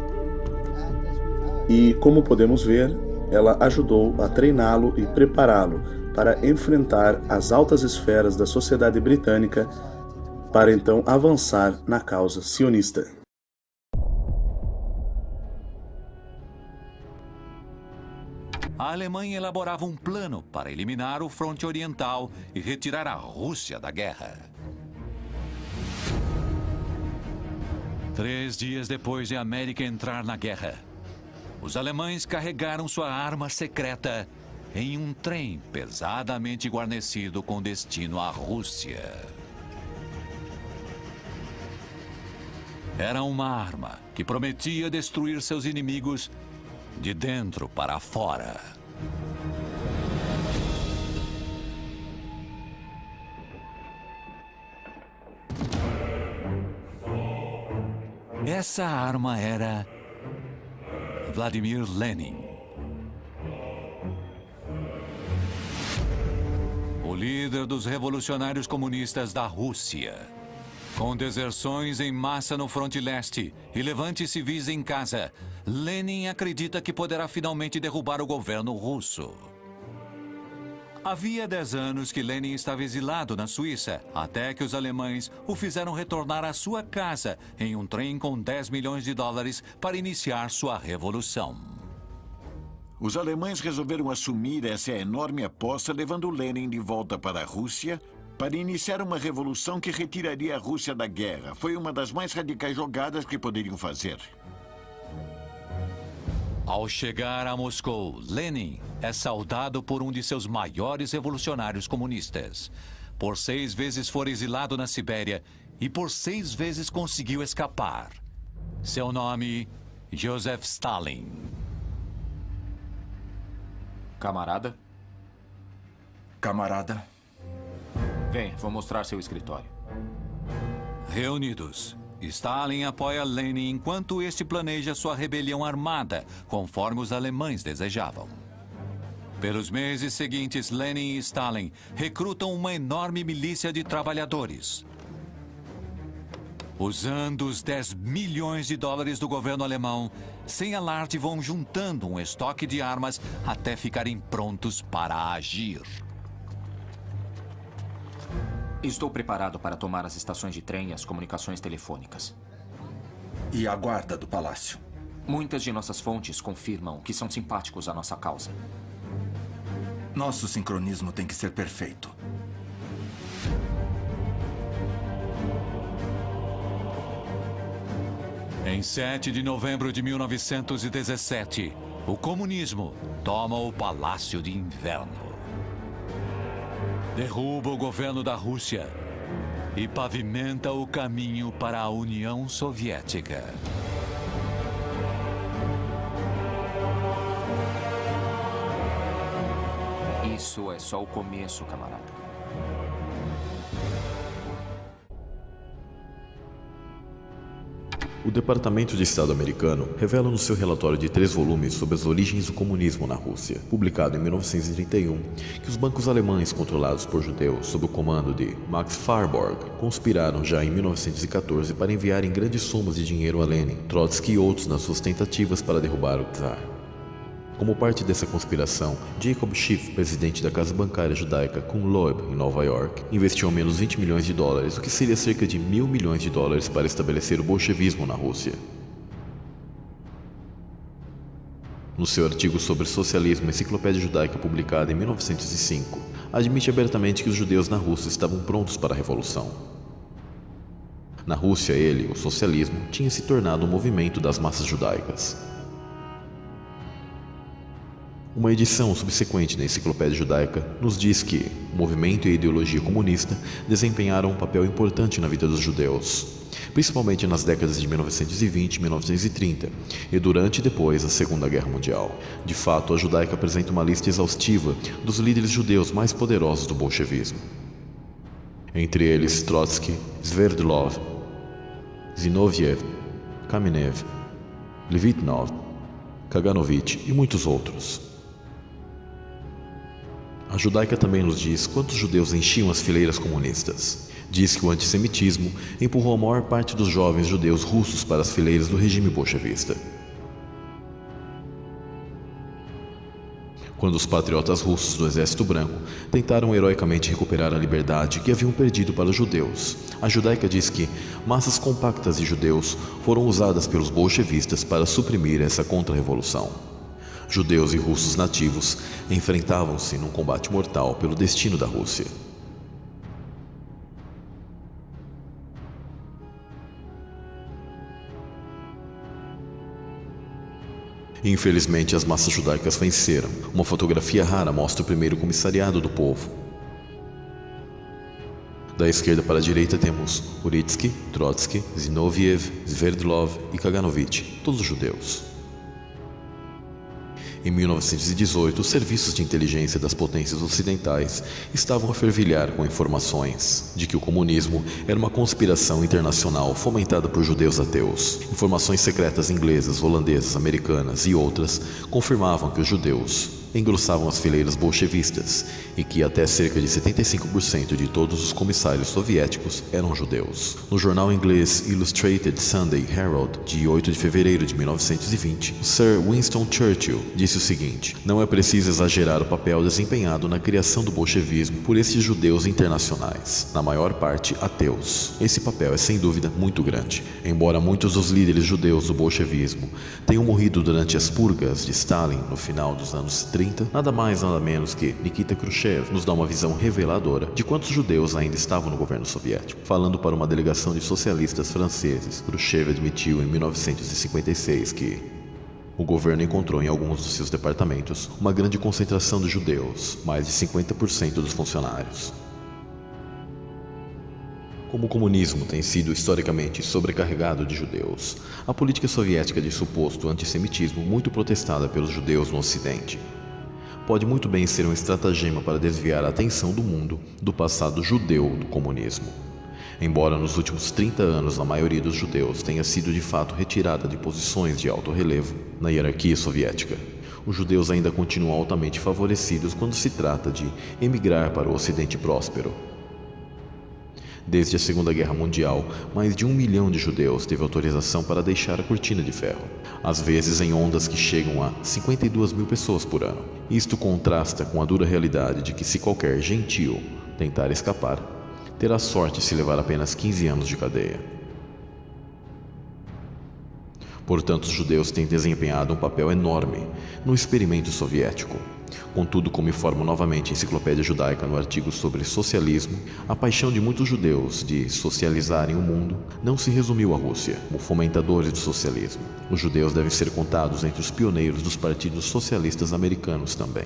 e, como podemos ver, ela ajudou a treiná-lo e prepará-lo para enfrentar as altas esferas da sociedade britânica para então avançar na causa sionista. A Alemanha elaborava um plano para eliminar o fronte oriental e retirar a Rússia da guerra. 3 dias depois de a América entrar na guerra, os alemães carregaram sua arma secreta em um trem pesadamente guarnecido com destino à Rússia. Era uma arma que prometia destruir seus inimigos de dentro para fora. Essa arma era Vladimir Lenin, o líder dos revolucionários comunistas da Rússia. Com deserções em massa no fronte leste e levantes civis em casa, Lenin acredita que poderá finalmente derrubar o governo russo. Havia 10 anos que Lenin estava exilado na Suíça, até que os alemães o fizeram retornar à sua casa em um trem com 10 milhões de dólares para iniciar sua revolução. Os alemães resolveram assumir essa enorme aposta, levando Lenin de volta para a Rússia para iniciar uma revolução que retiraria a Rússia da guerra. Foi uma das mais radicais jogadas que poderiam fazer. Ao chegar a Moscou, Lenin é saudado por um de seus maiores revolucionários comunistas. Por 6 vezes foi exilado na Sibéria e por 6 vezes conseguiu escapar. Seu nome, Joseph Stalin. Camarada? Camarada. Vem, vou mostrar seu escritório. Reunidos, Stalin apoia Lenin enquanto este planeja sua rebelião armada, conforme os alemães desejavam. Pelos meses seguintes, Lenin e Stalin recrutam uma enorme milícia de trabalhadores. Usando os 10 milhões de dólares do governo alemão, sem alarde vão juntando um estoque de armas até ficarem prontos para agir. Estou preparado para tomar as estações de trem e as comunicações telefônicas. E a guarda do palácio? Muitas de nossas fontes confirmam que são simpáticos à nossa causa. Nosso sincronismo tem que ser perfeito. Em 7 de novembro de 1917, o comunismo toma o Palácio de Inverno. Derruba o governo da Rússia e pavimenta o caminho para a União Soviética. Isso é só o começo, camarada. O Departamento de Estado americano revela no seu relatório de 3 volumes sobre as origens do comunismo na Rússia, publicado em 1931, que os bancos alemães controlados por judeus sob o comando de Max Warburg conspiraram já em 1914 para enviarem grandes somas de dinheiro a Lenin, Trotsky e outros nas suas tentativas para derrubar o czar. Como parte dessa conspiração, Jacob Schiff, presidente da casa bancária judaica Kuhn Loeb, em Nova York, investiu ao menos 20 milhões de dólares, o que seria cerca de 1.000 milhões de dólares para estabelecer o bolchevismo na Rússia. No seu artigo sobre socialismo, a Enciclopédia Judaica, publicada em 1905, admite abertamente que os judeus na Rússia estavam prontos para a revolução. Na Rússia, o socialismo, tinha se tornado um movimento das massas judaicas. Uma edição subsequente da Enciclopédia Judaica nos diz que o movimento e a ideologia comunista desempenharam um papel importante na vida dos judeus, principalmente nas décadas de 1920 e 1930, e durante e depois da Segunda Guerra Mundial. De fato, a Judaica apresenta uma lista exaustiva dos líderes judeus mais poderosos do bolchevismo. Entre eles, Trotsky, Sverdlov, Zinoviev, Kamenev, Levitnov, Kaganovich e muitos outros. A Judaica também nos diz quantos judeus enchiam as fileiras comunistas. Diz que o antissemitismo empurrou a maior parte dos jovens judeus russos para as fileiras do regime bolchevista. Quando os patriotas russos do Exército Branco tentaram heroicamente recuperar a liberdade que haviam perdido para os judeus, a Judaica diz que massas compactas de judeus foram usadas pelos bolchevistas para suprimir essa contra-revolução. Judeus e russos nativos enfrentavam-se num combate mortal pelo destino da Rússia. Infelizmente, as massas judaicas venceram. Uma fotografia rara mostra o primeiro comissariado do povo. Da esquerda para a direita temos Uritsky, Trotsky, Zinoviev, Sverdlov e Kaganovich, todos judeus. Em 1918, os serviços de inteligência das potências ocidentais estavam a fervilhar com informações de que o comunismo era uma conspiração internacional fomentada por judeus ateus. Informações secretas inglesas, holandesas, americanas e outras confirmavam que os judeus engrossavam as fileiras bolchevistas e que até cerca de 75% de todos os comissários soviéticos eram judeus. No jornal inglês Illustrated Sunday Herald, de 8 de fevereiro de 1920, Sir Winston Churchill disse o seguinte: não é preciso exagerar o papel desempenhado na criação do bolchevismo por esses judeus internacionais, na maior parte ateus. Esse papel é sem dúvida muito grande. Embora muitos dos líderes judeus do bolchevismo tenham morrido durante as purgas de Stalin no final dos anos 30, nada mais nada menos que Nikita Khrushchev nos dá uma visão reveladora de quantos judeus ainda estavam no governo soviético. Falando para uma delegação de socialistas franceses, Khrushchev admitiu em 1956 que o governo encontrou em alguns dos seus departamentos uma grande concentração de judeus, mais de 50% dos funcionários. Como o comunismo tem sido historicamente sobrecarregado de judeus, a política soviética de suposto antissemitismo muito protestada pelos judeus no Ocidente pode muito bem ser um estratagema para desviar a atenção do mundo do passado judeu do comunismo. Embora nos últimos 30 anos a maioria dos judeus tenha sido de fato retirada de posições de alto relevo na hierarquia soviética, os judeus ainda continuam altamente favorecidos quando se trata de emigrar para o Ocidente próspero. Desde a Segunda Guerra Mundial, mais de 1 milhão de judeus teve autorização para deixar a cortina de ferro, às vezes em ondas que chegam a 52 mil pessoas por ano. Isto contrasta com a dura realidade de que se qualquer gentio tentar escapar, terá sorte se levar apenas 15 anos de cadeia. Portanto, os judeus têm desempenhado um papel enorme no experimento soviético. Contudo, como informa novamente a Enciclopédia Judaica no artigo sobre socialismo, a paixão de muitos judeus de socializarem o mundo não se resumiu à Rússia, como fomentadores do socialismo. Os judeus devem ser contados entre os pioneiros dos partidos socialistas americanos também.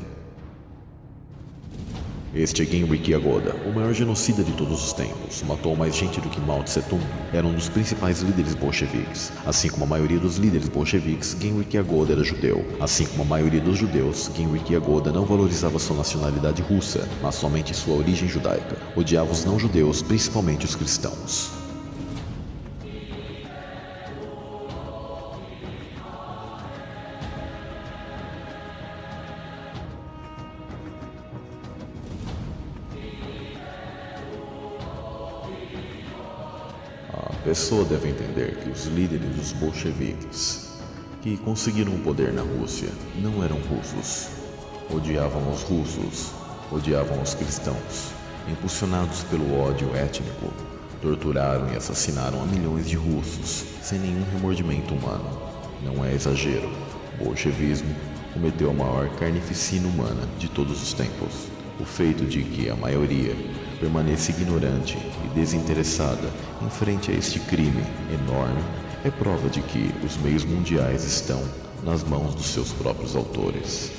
Este é Genrikh Yagoda, o maior genocida de todos os tempos. Matou mais gente do que Mao Tse-tung. Era um dos principais líderes bolcheviques. Assim como a maioria dos líderes bolcheviques, Genrikh Yagoda era judeu. Assim como a maioria dos judeus, Genrikh Yagoda não valorizava sua nacionalidade russa, mas somente sua origem judaica. Odiava os não-judeus, principalmente os cristãos. A pessoa deve entender que os líderes dos bolcheviques que conseguiram o poder na Rússia não eram russos. Odiavam os russos, odiavam os cristãos. Impulsionados pelo ódio étnico, torturaram e assassinaram a milhões de russos sem nenhum remordimento humano. Não é exagero. O bolchevismo cometeu a maior carnificina humana de todos os tempos. O feito de que a maioria permaneça ignorante e desinteressada em frente a este crime enorme é prova de que os meios mundiais estão nas mãos dos seus próprios autores.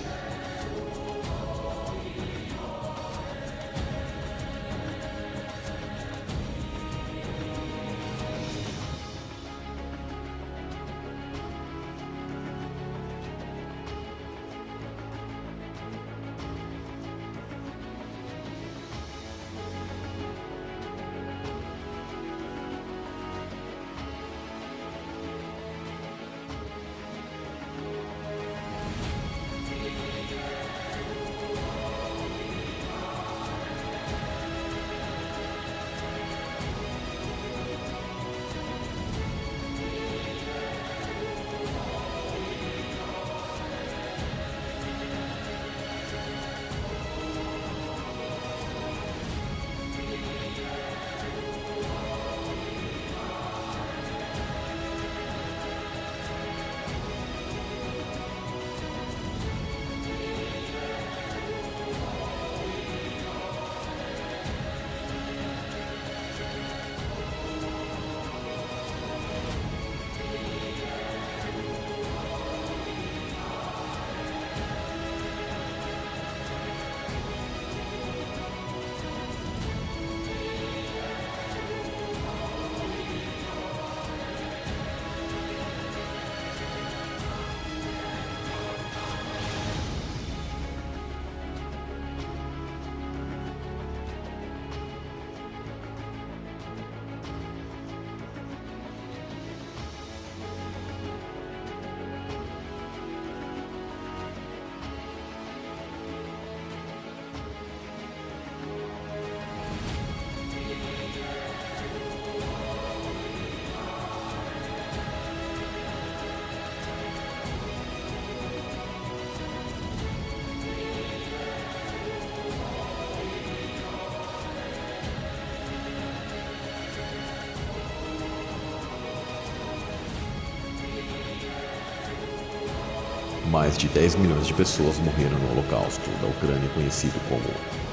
Mais de 10 milhões de pessoas morreram no Holocausto da Ucrânia, conhecido como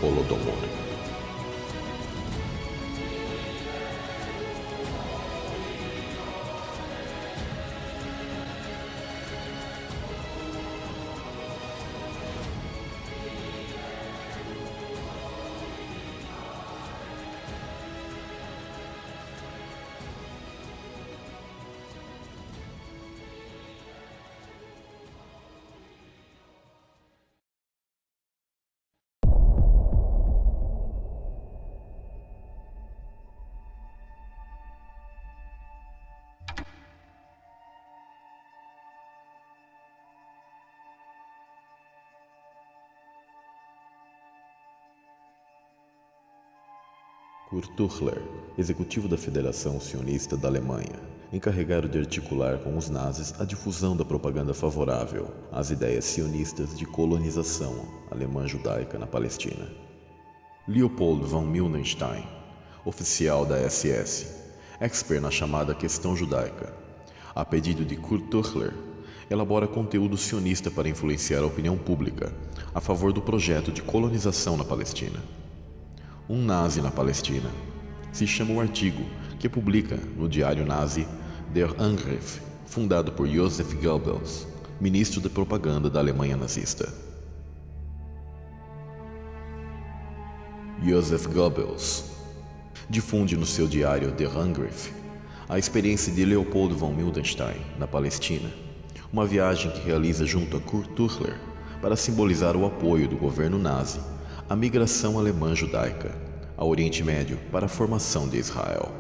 Holodomor. Kurt Tuchler, executivo da Federação Sionista da Alemanha, encarregado de articular com os nazis a difusão da propaganda favorável às ideias sionistas de colonização alemã-judaica na Palestina. Leopold von Mildenstein, oficial da SS, expert na chamada questão judaica, a pedido de Kurt Tuchler, elabora conteúdo sionista para influenciar a opinião pública a favor do projeto de colonização na Palestina. Um nazi na Palestina se chama o artigo que publica no diário nazi Der Angriff, fundado por Joseph Goebbels, ministro de propaganda da Alemanha nazista. Joseph Goebbels difunde no seu diário Der Angriff a experiência de Leopold von Mildenstein na Palestina, uma viagem que realiza junto a Kurt Tuchler para simbolizar o apoio do governo nazi à migração alemã judaica ao Oriente Médio para a formação de Israel.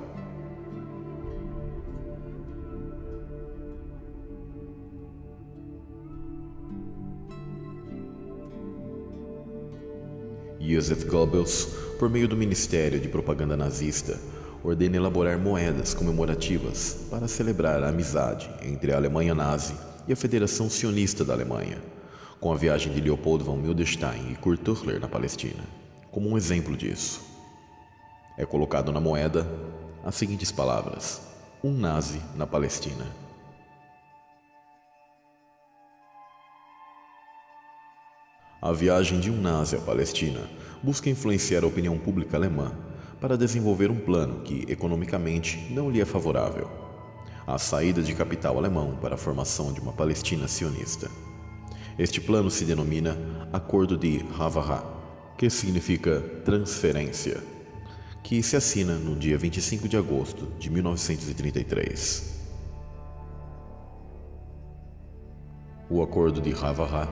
Joseph Goebbels, por meio do Ministério de Propaganda Nazista, ordena elaborar moedas comemorativas para celebrar a amizade entre a Alemanha nazi e a Federação Sionista da Alemanha, com a viagem de Leopold von Mildenstein e Kurt Tuchler na Palestina. Como um exemplo disso, é colocado na moeda as seguintes palavras: um nazi na Palestina. A viagem de um nazi à Palestina busca influenciar a opinião pública alemã para desenvolver um plano que, economicamente, não lhe é favorável: a saída de capital alemão para a formação de uma Palestina sionista. Este plano se denomina Acordo de Havaha, que significa transferência, que se assina no dia 25 de agosto de 1933. O Acordo de Havaha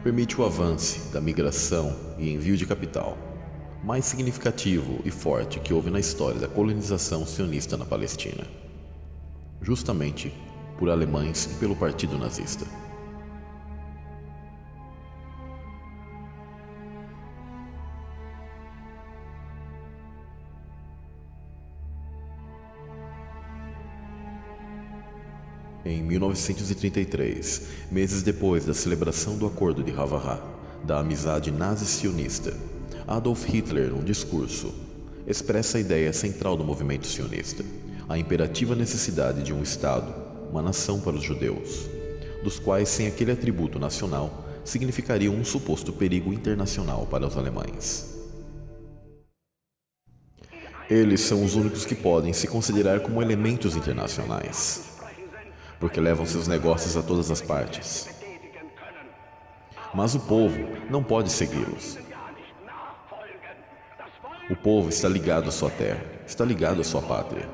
permite o avanço da migração e envio de capital, mais significativo e forte que houve na história da colonização sionista na Palestina, justamente por alemães e pelo Partido Nazista. Em 1933, meses depois da celebração do Acordo de Havaha, da amizade nazi-sionista, Adolf Hitler, num discurso, expressa a ideia central do movimento sionista, a imperativa necessidade de um Estado, uma nação para os judeus, dos quais, sem aquele atributo nacional, significariam um suposto perigo internacional para os alemães. Eles são os únicos que podem se considerar como elementos internacionais, porque levam seus negócios a todas as partes. Mas o povo não pode segui-los. O povo está ligado à sua terra, está ligado à sua pátria.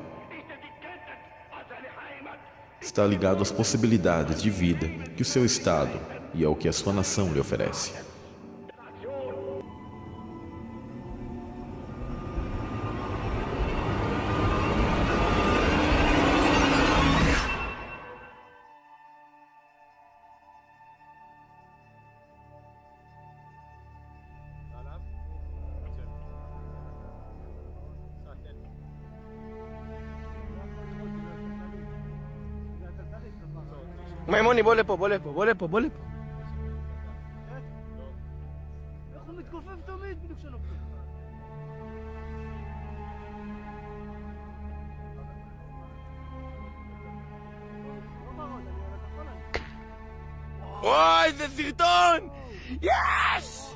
Está ligado às possibilidades de vida que o seu Estado e ao que a sua nação lhe oferece. מימוני, בוא לפה, בוא לפה, בוא לפה, בוא לפה. איך הוא מתכופף תמיד בדיוק שלו? לא מרוד, אני הולך לכל אני. אוי, זה סרטון! יש!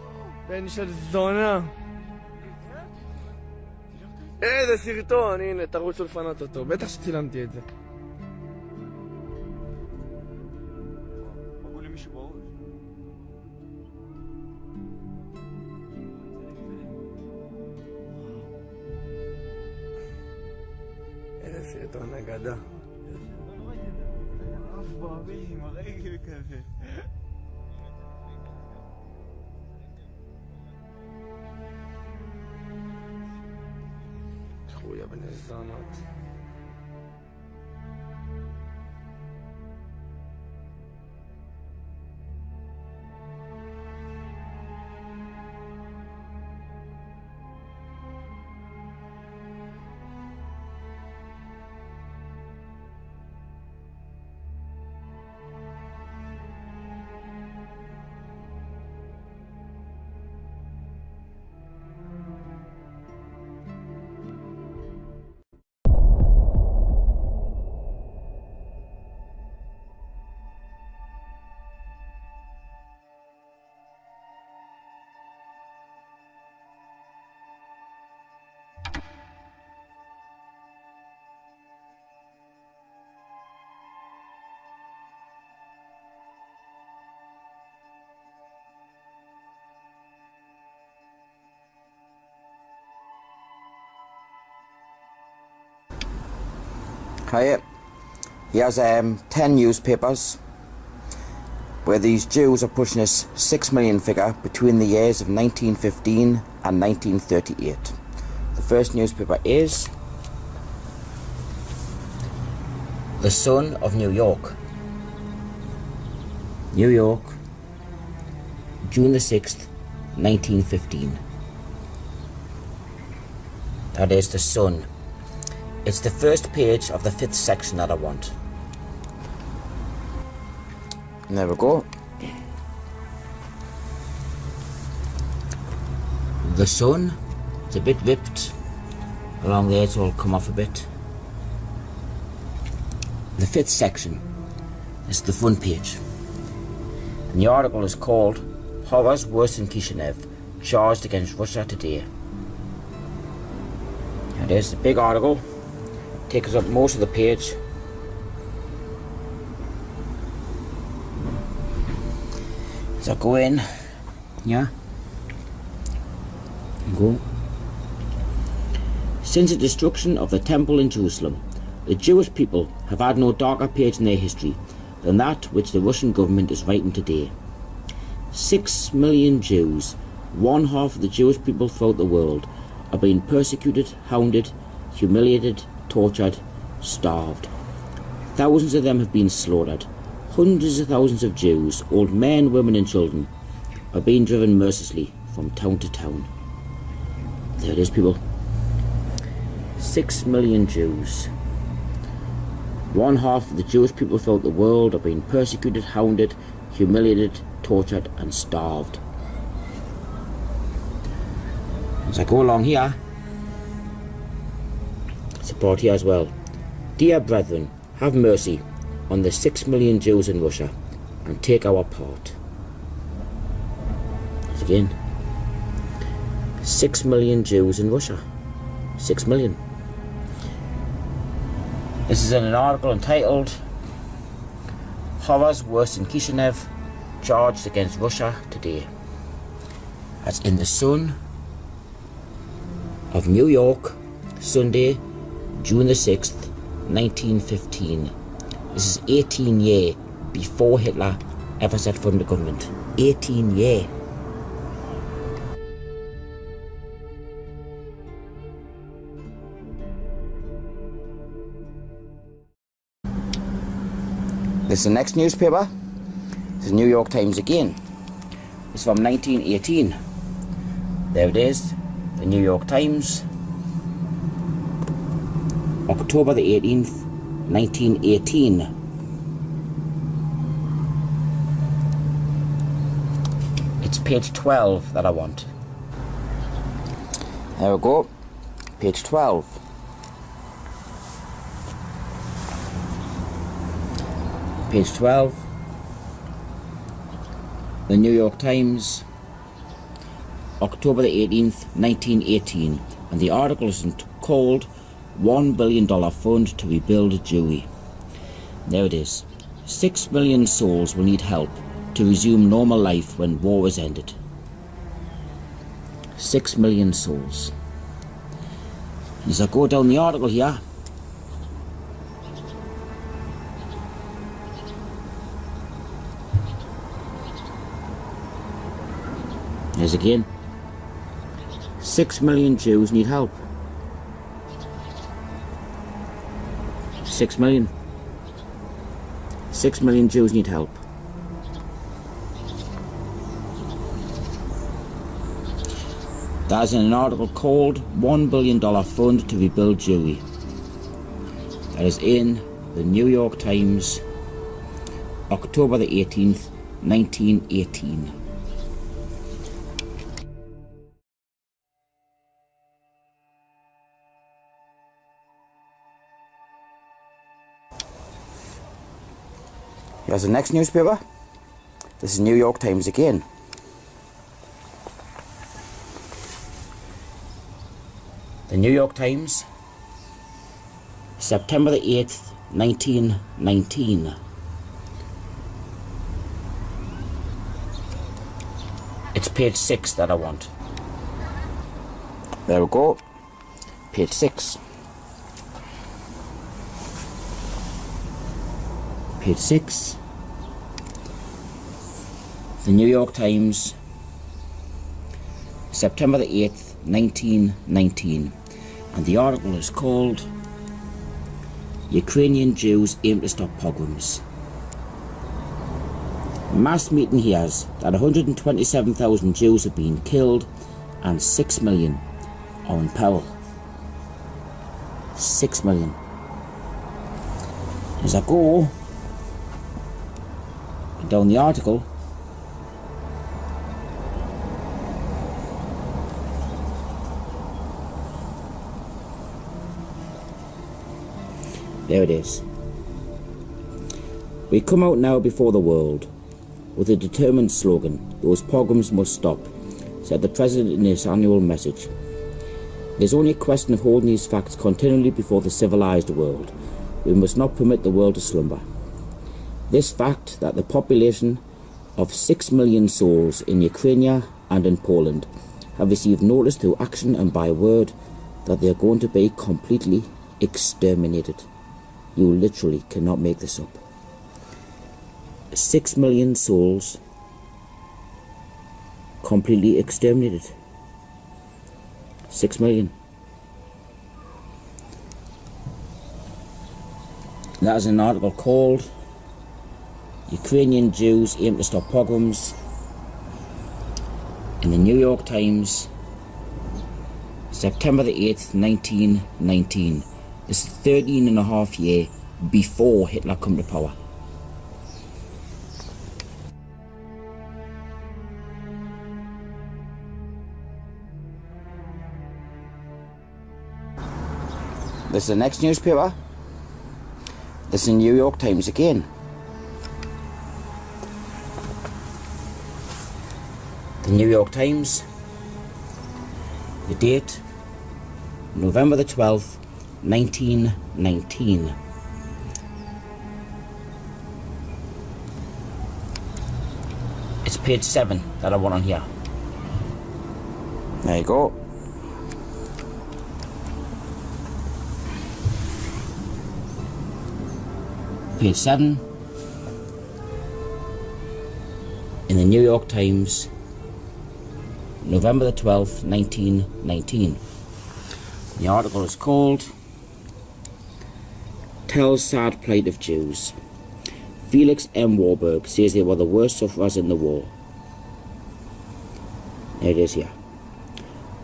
בן של זונה. איזה סרטון, הנה, תרוצו לפנות אותו. בטח שצילמתי את זה. איזה סרטון אגדה. אף בעמים, הרגל כזה. חויה בני זונות. Hiya. Here's 10 newspapers where these Jews are pushing this 6 million figure between the years of 1915 and 1938. The first newspaper is The Sun of New York. New York, June the 6th, 1915. That is The Sun. It's the first page of the 5th section that I want. And there we go. The Sun, it's a bit ripped along there, it's all come off a bit. The 5th section is the front page. And the article is called Horrors Worse than Kishinev, Charged Against Russia Today. And there's the big article. Takes up most of the page. So go in, yeah, go. Since the destruction of the temple in Jerusalem, the Jewish people have had no darker page in their history than that which the Russian government is writing today. 6 million Jews, one half of the Jewish people throughout the world, are being persecuted, hounded, humiliated, tortured, starved. Thousands of them have been slaughtered. Hundreds of thousands of Jews, old men, women and children, are being driven mercilessly from town to town. There it is, people. 6 million Jews. One half of the Jewish people throughout the world are being persecuted, hounded, humiliated, tortured and starved. As I go along here, support here as well. Dear brethren, have mercy on the 6 million Jews in Russia and take our part. Again, 6 million Jews in Russia. 6 million. This is in an article entitled Horrors Worse than Kishinev, Charged Against Russia Today. That's in the Sun of New York, Sunday, June the 6th, 1915. This is 18 years before Hitler ever set foot in the government. 18 years. This is the next newspaper. This is New York Times again. It's from 1918. There it is, the New York Times. October the 18th, 1918. It's page 12 that I want. There we go, page 12. Page 12. The New York Times, October the 18th, 1918, and the article is called $1 billion fund to rebuild Jewry. There it is. 6 million souls will need help to resume normal life when war is ended. 6 million souls. As I go down the article here, there's again, 6 million Jews need help. 6 million. 6 million Jews need help. That's in an article called $1 billion fund to rebuild Jewry. That is in the New York Times, October the 18th, 1918. Here's the next newspaper. This is New York Times again. The New York Times, September the 8th, 1919. It's page 6 that I want. There we go. Page 6. Page 6. The New York Times, September the 8th, 1919, and the article is called Ukrainian Jews Aim to Stop Pogroms. Mass meeting hears that 127,000 Jews have been killed and 6 million are in peril. 6 million. As I go down the article, there it is. We come out now before the world with a determined slogan, "Those pogroms must stop," said the President in his annual message. It is only a question of holding these facts continually before the civilized world. We must not permit the world to slumber. This fact that the population of 6 million souls in Ukraine and in Poland have received notice through action and by word that they are going to be completely exterminated. You literally cannot make this up. 6 million souls completely exterminated. 6 million. That is an article called Ukrainian Jews Aim to Stop Pogroms in the New York Times, September the 8th, 1919. This is 13 and a half years before Hitler come to power. This is the next newspaper. This is the New York Times again. The New York Times, the date, November the 12th, 1919. It's page 7 that I want on here. There you go. Page 7 in the New York Times, November the 12th, 1919. The article is called Tells Sad Plight of Jews. Felix M. Warburg says they were the worst sufferers in the war. There it is here.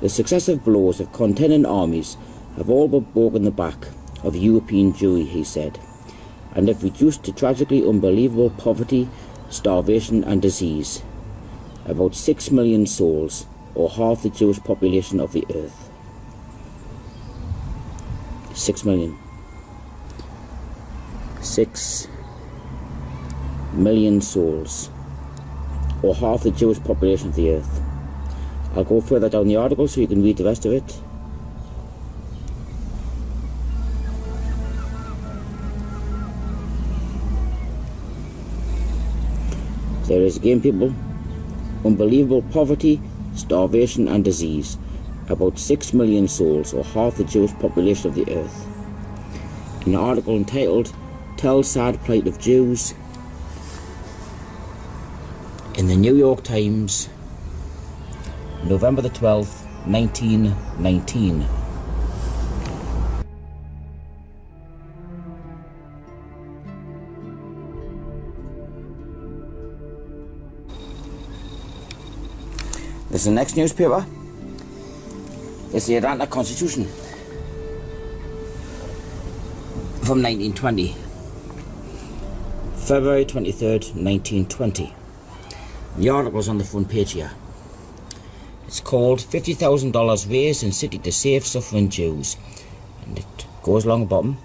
The successive blows of contending armies have all but broken the back of European Jewry, he said, and have reduced to tragically unbelievable poverty, starvation and disease about 6 million souls, or half the Jewish population of the earth. 6 million. 6 million souls or half the Jewish population of the earth. I'll go further down the article so you can read the rest of it. There is again, people. Unbelievable poverty, starvation and disease. About 6 million souls, or half the Jewish population of the earth. In an article entitled, Tell Sad Plight of Jews, in the New York Times, November the 12th, 1919. This is the next newspaper. It's the Atlanta Constitution from 1920. February 23rd, 1920. The article's on the front page here. It's called $50,000 raised in city to save suffering Jews. And it goes along the bottom.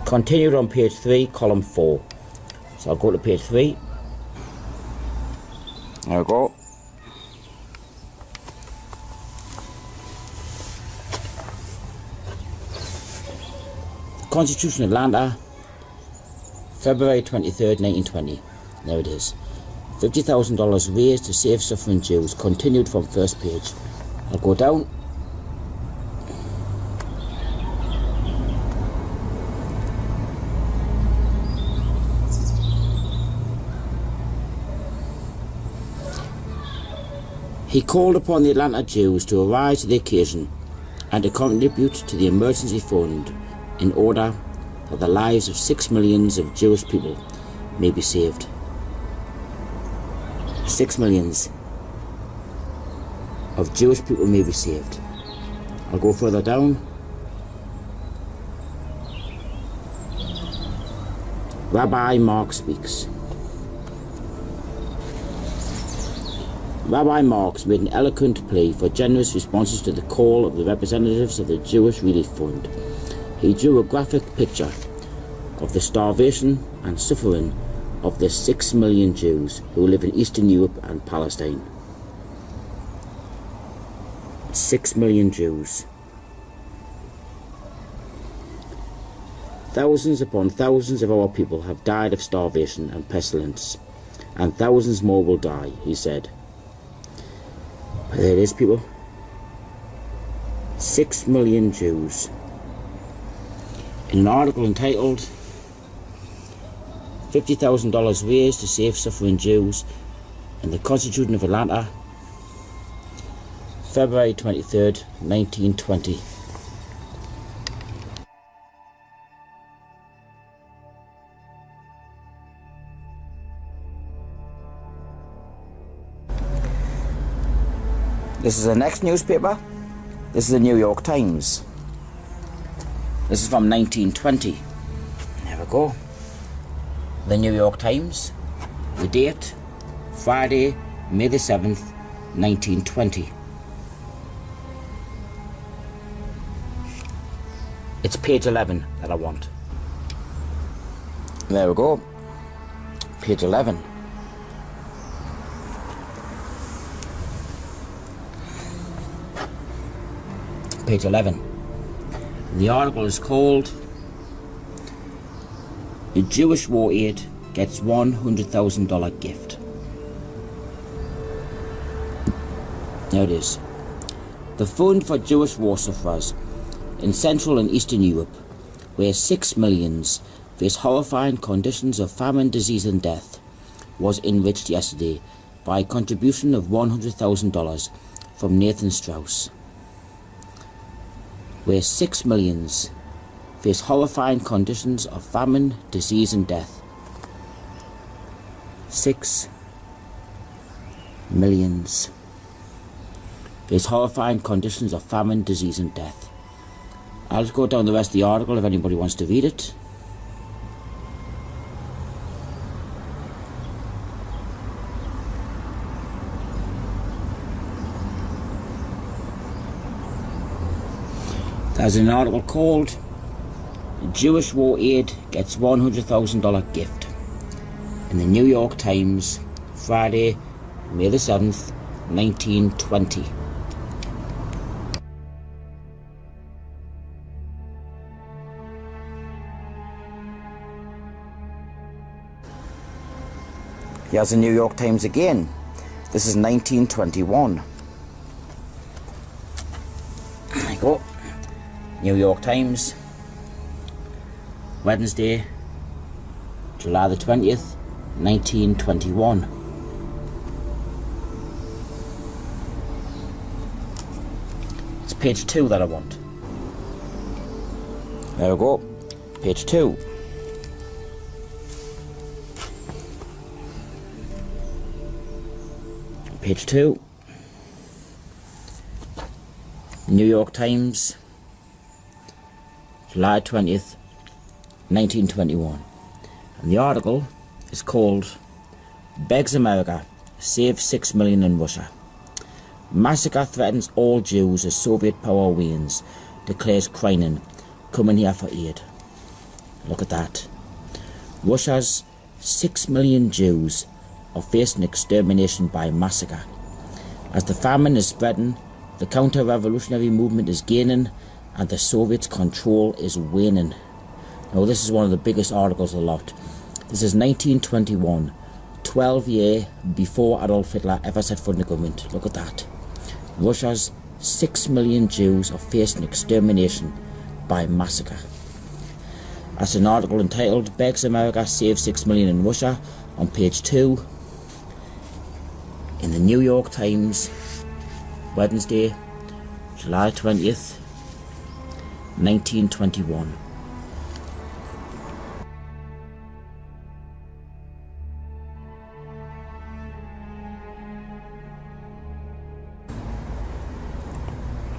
Continued on page 3, column 4. So I'll go to page 3. There we go. Constitution Atlanta, February 23rd, 1920. There it is. $50,000 raised to save suffering Jews. Continued from first page. I'll go down. He called upon the Atlanta Jews to arise to the occasion and to contribute to the emergency fund in order that the lives of 6 millions of Jewish people may be saved. 6 millions of Jewish people may be saved. I'll go further down. Rabbi Mark speaks. Rabbi Marks made an eloquent plea for generous responses to the call of the representatives of the Jewish Relief Fund. He drew a graphic picture of the starvation and suffering of the 6 million Jews who live in Eastern Europe and Palestine. 6 million Jews. Thousands upon thousands of our people have died of starvation and pestilence, and thousands more will die, he said. There it is, people. 6 million Jews. In an article entitled $50,000 raised to save suffering Jews in the Constitution of Atlanta, February 23rd, 1920. This is the next newspaper. This is the New York Times. This is from 1920. There we go. The New York Times. The date, Friday, May the 7th, 1920. It's page 11 that I want. There we go. Page 11. Page 11. The article is called The Jewish War Aid Gets $100,000 Gift. There it is. The Fund for Jewish War Sufferers in Central and Eastern Europe, where 6 millions face horrifying conditions of famine, disease and death, was enriched yesterday by a contribution of $100,000 from Nathan Strauss. Where 6 millions face horrifying conditions of famine, disease and death. 6 millions face horrifying conditions of famine, disease and death. I'll just go down the rest of the article if anybody wants to read it. There's an article called Jewish War Aid Gets $100,000 Gift in the New York Times, Friday, May the 7th, 1920. Here's the New York Times again. This is 1921. There you go. New York Times, Wednesday, July the 20th, 1921. It's page 2 that I want. There we go. Page 2. Page 2. New York Times, July 20th, 1921. And the article is called Begs America, Save 6 Million in Russia. Massacre threatens all Jews as Soviet power wanes, declares Kreinin, coming here for aid. Look at that. Russia's 6 million Jews are facing extermination by massacre. As the famine is spreading, the counter-revolutionary movement is gaining, and the Soviets' control is waning. Now this is one of the biggest articles of the lot. This is 1921, 12 years before Adolf Hitler ever set foot in the government. Look at that. Russia's 6 million Jews are facing extermination by massacre. That's an article entitled Begs America, Save 6 Million in Russia on page 2 in the New York Times, Wednesday, July 20th, 1921.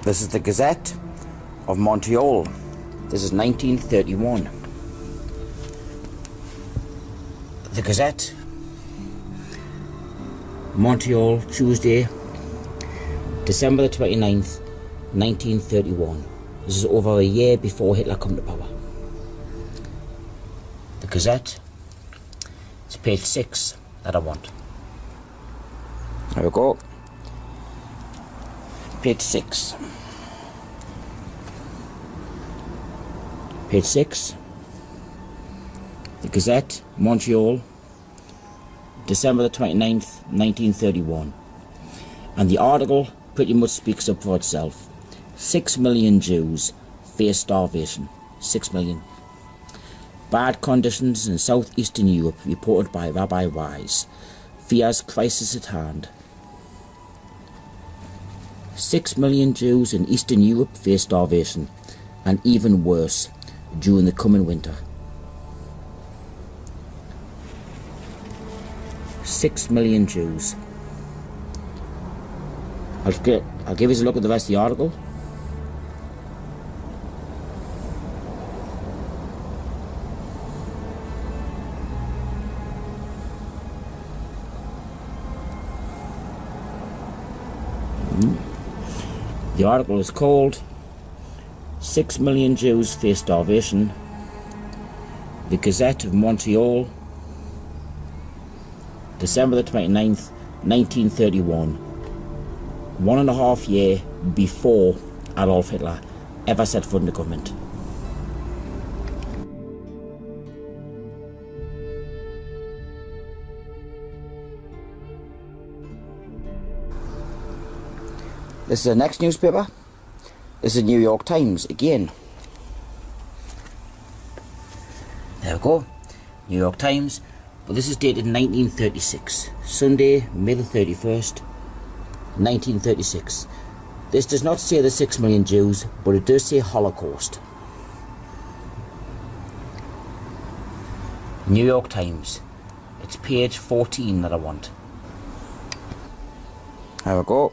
This is the Gazette of Montreal. This is 1931. The Gazette, Montreal, Tuesday, December the 29th, 1931. This is over a year before Hitler come to power. The Gazette, it's page 6 that I want. There we go. Page 6. Page 6. The Gazette, Montreal, December the 29th, 1931. And the article pretty much speaks up for itself. 6 million Jews face starvation. 6 million. Bad conditions in southeastern Europe reported by Rabbi Wise. Fears crisis at hand. 6 million Jews in Eastern Europe face starvation, and even worse during the coming winter. 6 million Jews. I'll give you a look at the rest of the article. The article is called 6 million Jews face starvation. The Gazette of Montreal, December the 29th, 1931. 1.5 years before Adolf Hitler ever set foot in the government. This is the next newspaper. This is the New York Times again. There we go. New York Times. But this is dated 1936. Sunday, May the 31st, 1936. This does not say the 6 million Jews, but it does say Holocaust. New York Times. It's page 14 that I want. There we go.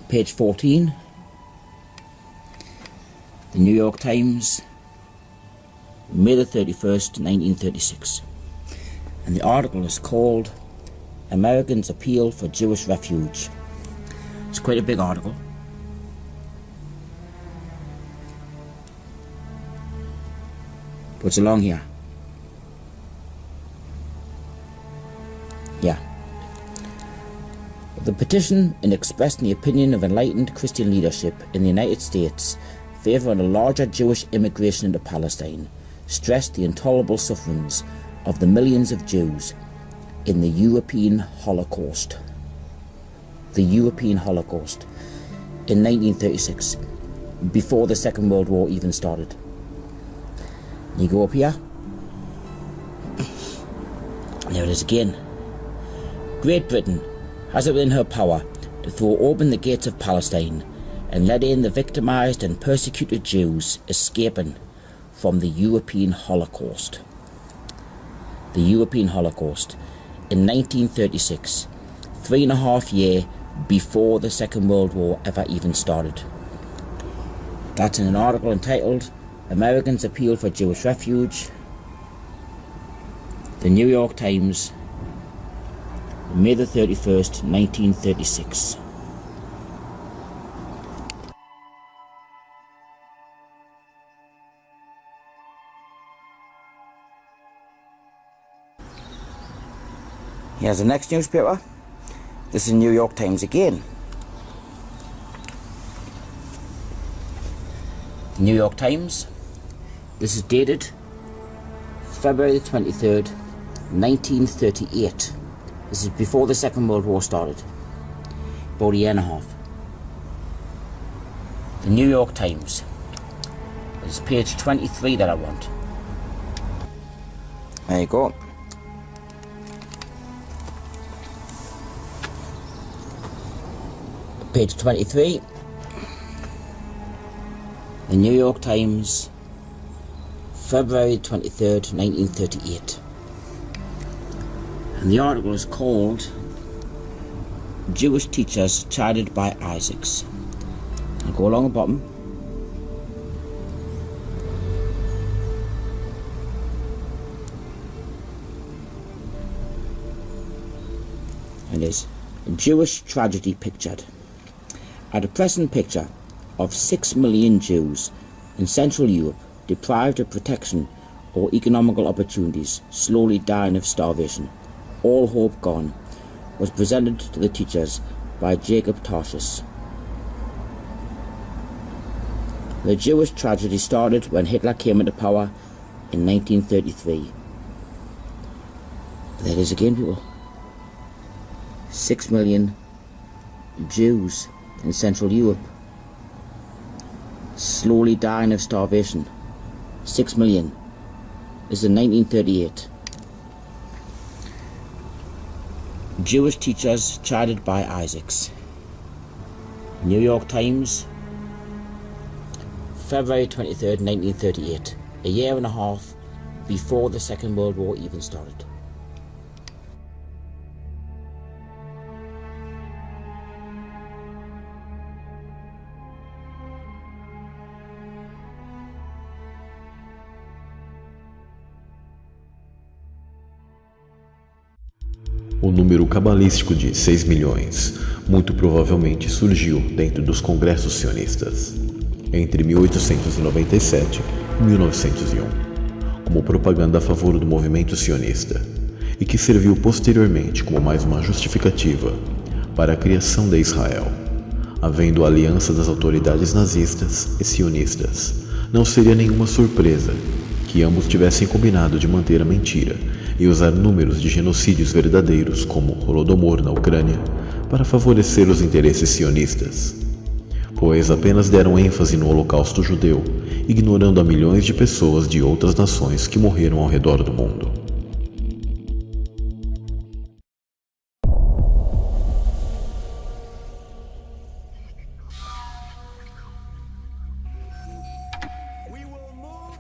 Page 14. The New York Times, May the 31st, 1936. And the article is called Americans appeal for Jewish refuge. It's quite a big article. But it's along here. Yeah. The petition, in expressing the opinion of enlightened Christian leadership in the United States favouring a larger Jewish immigration into Palestine, stressed the intolerable sufferings of the millions of Jews in the European Holocaust. The European Holocaust in 1936, before the Second World War even started. You go up here, there it is again. Great Britain has it within her power to throw open the gates of Palestine and let in the victimised and persecuted Jews escaping from the European Holocaust. The European Holocaust in 1936, 3.5 years before the Second World War ever even started. That's in an article entitled Americans Appeal for Jewish Refuge, The New York Times, May the 31st, 1936. Here's the next newspaper. This is New York Times again. New York Times. This is dated February the 23rd, 1938. This is before the Second World War started. About a year and a half. The New York Times. This is page 23 that I want. There you go. Page 23. The New York Times, February 23rd, 1938. And the article is called Jewish Teachers Chided by Isaacs. I'll go along the bottom. And it is a Jewish tragedy pictured. A depressing picture of 6 million Jews in Central Europe deprived of protection or economical opportunities, slowly dying of starvation, all hope gone, was presented to the teachers by Jacob Tarshis. The Jewish tragedy started when Hitler came into power in 1933. There it is again, people. 6 million Jews in Central Europe, slowly dying of starvation. 6 million. This is in 1938. Jewish teachers chided by Isaacs. New York Times, February 23rd, 1938. A year and a half before the Second World War even started. O número cabalístico de 6 milhões muito provavelmente surgiu dentro dos congressos sionistas, entre 1897 e 1901, como propaganda a favor do movimento sionista, e que serviu posteriormente como mais uma justificativa para a criação de Israel. Havendo a aliança das autoridades nazistas e sionistas, não seria nenhuma surpresa que ambos tivessem combinado de manter a mentira e usar números de genocídios verdadeiros como Holodomor na Ucrânia para favorecer os interesses sionistas, pois apenas deram ênfase no Holocausto judeu, ignorando a milhões de pessoas de outras nações que morreram ao redor do mundo.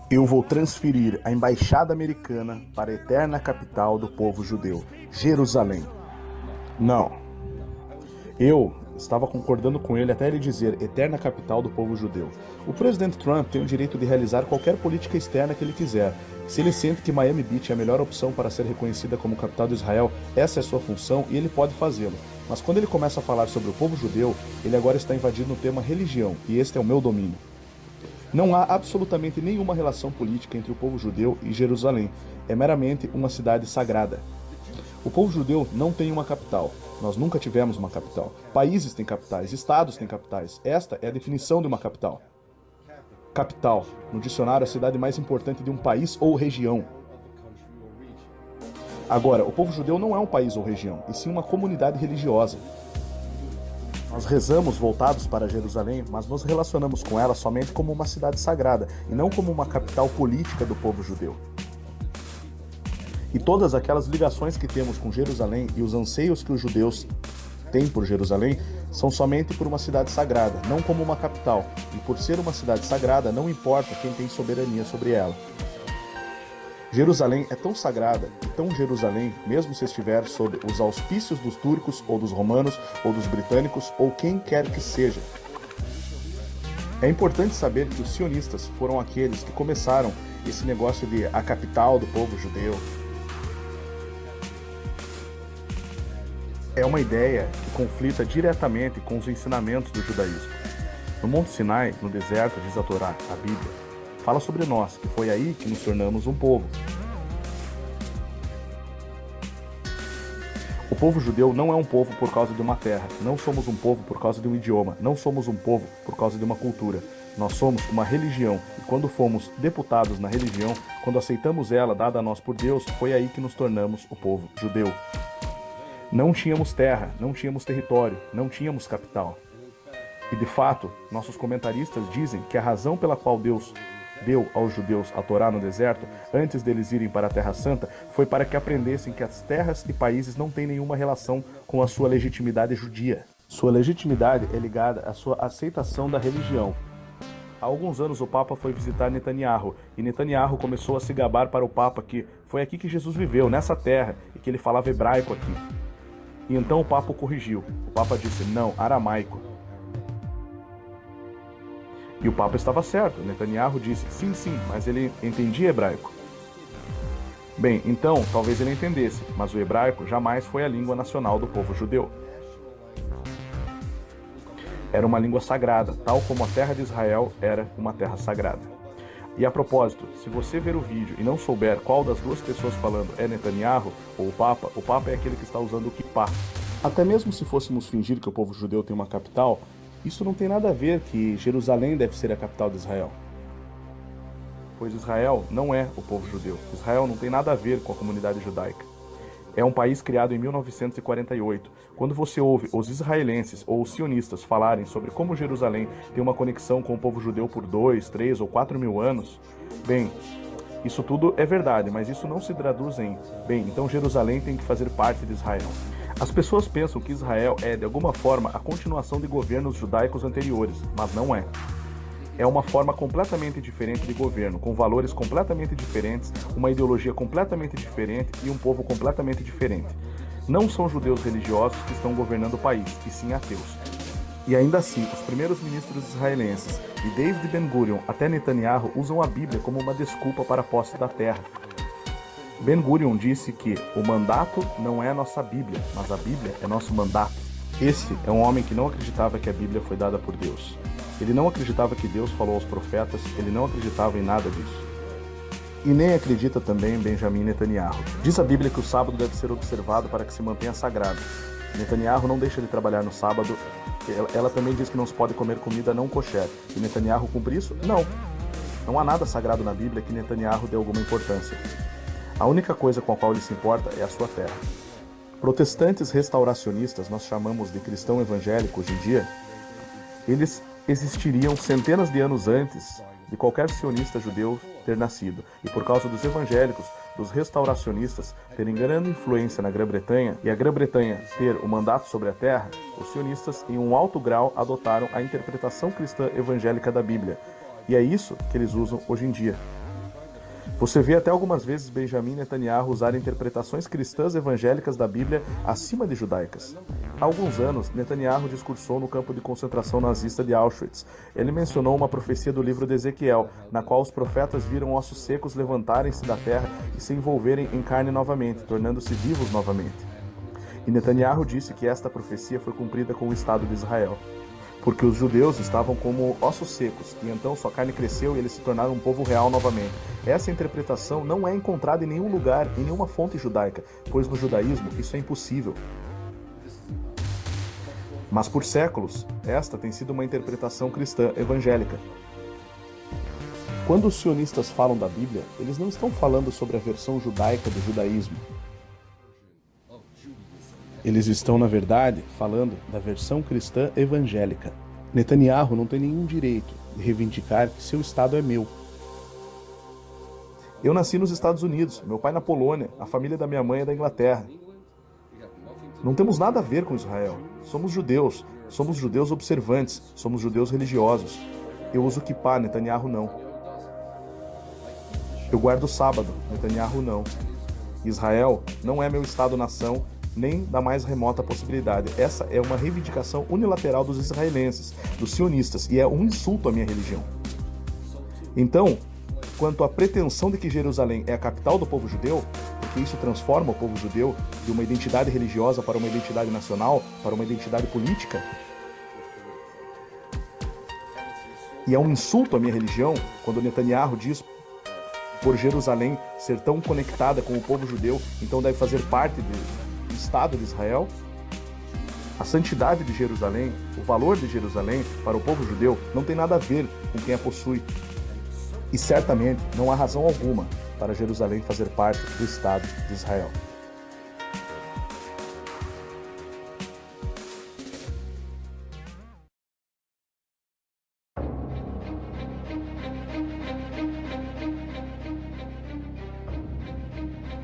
Eu vou transferir a embaixada americana para a eterna capital do povo judeu, Jerusalém. Não. Eu estava concordando com ele até ele dizer eterna capital do povo judeu. O presidente Trump tem o direito de realizar qualquer política externa que ele quiser. Se ele sente que Miami Beach é a melhor opção para ser reconhecida como capital de Israel, essa é a sua função e ele pode fazê-lo. Mas quando ele começa a falar sobre o povo judeu, ele agora está invadindo o tema religião, e este é o meu domínio. Não há absolutamente nenhuma relação política entre o povo judeu e Jerusalém. É meramente uma cidade sagrada. O povo judeu não tem uma capital. Nós nunca tivemos uma capital. Países têm capitais, estados têm capitais. Esta é a definição de uma capital. Capital, no dicionário, a cidade mais importante de um país ou região. Agora, o povo judeu não é um país ou região, e sim uma comunidade religiosa. Nós rezamos voltados para Jerusalém, mas nos relacionamos com ela somente como uma cidade sagrada, e não como uma capital política do povo judeu. E todas aquelas ligações que temos com Jerusalém e os anseios que os judeus têm por Jerusalém são somente por uma cidade sagrada, não como uma capital. E por ser uma cidade sagrada, não importa quem tem soberania sobre ela. Jerusalém é tão sagrada e tão Jerusalém, mesmo se estiver sob os auspícios dos turcos, ou dos romanos, ou dos britânicos, ou quem quer que seja. É importante saber que os sionistas foram aqueles que começaram esse negócio de a capital do povo judeu. É uma ideia que conflita diretamente com os ensinamentos do judaísmo. No Monte Sinai, no deserto, diz a Torá, a Bíblia, fala sobre nós, que foi aí que nos tornamos um povo. O povo judeu não é um povo por causa de uma terra, não somos um povo por causa de um idioma, não somos um povo por causa de uma cultura. Nós somos uma religião, e quando fomos deputados na religião, quando aceitamos ela dada a nós por Deus, foi aí que nos tornamos o povo judeu. Não tínhamos terra, não tínhamos território, não tínhamos capital. E de fato, nossos comentaristas dizem que a razão pela qual Deus deu aos judeus a Torá no deserto, antes deles irem para a Terra Santa, foi para que aprendessem que as terras e países não têm nenhuma relação com a sua legitimidade judia. Sua legitimidade é ligada à sua aceitação da religião. Há alguns anos o Papa foi visitar Netanyahu, e Netanyahu começou a se gabar para o Papa que foi aqui que Jesus viveu, nessa terra, e que ele falava hebraico aqui. E então o Papa o corrigiu. O Papa disse, não, aramaico. E o Papa estava certo. Netanyahu disse, sim, mas ele entendia hebraico. Bem, então, talvez ele entendesse, mas o hebraico jamais foi a língua nacional do povo judeu. Era uma língua sagrada, tal como a terra de Israel era uma terra sagrada. E a propósito, se você ver o vídeo e não souber qual das duas pessoas falando é Netanyahu ou o Papa é aquele que está usando o kippá. Até mesmo se fôssemos fingir que o povo judeu tem uma capital, isso não tem nada a ver que Jerusalém deve ser a capital de Israel. Pois Israel não é o povo judeu. Israel não tem nada a ver com a comunidade judaica. É um país criado em 1948. Quando você ouve os israelenses ou os sionistas falarem sobre como Jerusalém tem uma conexão com o povo judeu por 2, 3 ou 4 mil anos, bem, isso tudo é verdade, mas isso não se traduz em, bem, então Jerusalém tem que fazer parte de Israel. As pessoas pensam que Israel é, de alguma forma, a continuação de governos judaicos anteriores, mas não é. É uma forma completamente diferente de governo, com valores completamente diferentes, uma ideologia completamente diferente e um povo completamente diferente. Não são judeus religiosos que estão governando o país, e sim ateus. E ainda assim, os primeiros ministros israelenses, de desde Ben-Gurion até Netanyahu, usam a Bíblia como uma desculpa para a posse da terra. Ben-Gurion disse que o mandato não é a nossa Bíblia, mas a Bíblia é nosso mandato. Esse é um homem que não acreditava que a Bíblia foi dada por Deus. Ele não acreditava que Deus falou aos profetas, ele não acreditava em nada disso. E nem acredita também em Benjamin Netanyahu. Diz a Bíblia que o sábado deve ser observado para que se mantenha sagrado. Netanyahu não deixa de trabalhar no sábado. Ela também diz que não se pode comer comida não kosher. E Netanyahu cumpre isso? Não. Não há nada sagrado na Bíblia que Netanyahu dê alguma importância. A única coisa com a qual ele se importa é a sua terra. Protestantes restauracionistas, nós chamamos de cristão evangélico hoje em dia, eles existiriam centenas de anos antes de qualquer sionista judeu ter nascido. E por causa dos evangélicos, dos restauracionistas terem grande influência na Grã-Bretanha e a Grã-Bretanha ter o mandato sobre a terra, os sionistas, em um alto grau, adotaram a interpretação cristã evangélica da Bíblia. E é isso que eles usam hoje em dia. Você vê até algumas vezes Benjamin Netanyahu usar interpretações cristãs evangélicas da Bíblia acima de judaicas. Há alguns anos, Netanyahu discursou no campo de concentração nazista de Auschwitz. Ele mencionou uma profecia do livro de Ezequiel, na qual os profetas viram ossos secos levantarem-se da terra e se envolverem em carne novamente, tornando-se vivos novamente. E Netanyahu disse que esta profecia foi cumprida com o Estado de Israel, porque os judeus estavam como ossos secos, e então sua carne cresceu e eles se tornaram um povo real novamente. Essa interpretação não é encontrada em nenhum lugar, em nenhuma fonte judaica, pois no judaísmo isso é impossível. Mas por séculos, esta tem sido uma interpretação cristã evangélica. Quando os sionistas falam da Bíblia, eles não estão falando sobre a versão judaica do judaísmo. Eles estão, na verdade, falando da versão cristã evangélica. Netanyahu não tem nenhum direito de reivindicar que seu Estado é meu. Eu nasci nos Estados Unidos, meu pai na Polônia, a família da minha mãe é da Inglaterra. Não temos nada a ver com Israel. Somos judeus observantes, somos judeus religiosos. Eu uso kippá, Netanyahu não. Eu guardo o sábado, Netanyahu não. Israel não é meu Estado-nação, nem da mais remota possibilidade. Essa é uma reivindicação unilateral dos israelenses, dos sionistas, e é um insulto à minha religião. Então, quanto à pretensão de que Jerusalém é a capital do povo judeu, porque isso transforma o povo judeu de uma identidade religiosa para uma identidade nacional, para uma identidade política, e é um insulto à minha religião, quando Netanyahu diz por Jerusalém ser tão conectada com o povo judeu, então deve fazer parte do Estado de Israel. A santidade de Jerusalém, o valor de Jerusalém para o povo judeu não tem nada a ver com quem a possui. E certamente não há razão alguma para Jerusalém fazer parte do Estado de Israel.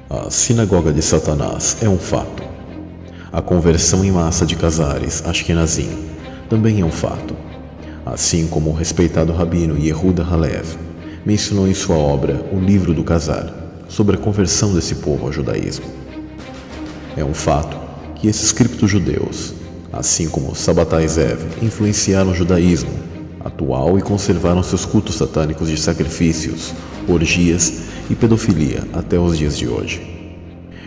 A sinagoga de Satanás é um fato. A conversão em massa de Casares Ashkenazim também é um fato, assim como o respeitado rabino Yehuda Halev mencionou em sua obra O Livro do Casar, sobre a conversão desse povo ao judaísmo. É um fato que esses criptojudeus, assim como Sabbatai Zev, influenciaram o judaísmo atual e conservaram seus cultos satânicos de sacrifícios, orgias e pedofilia até os dias de hoje.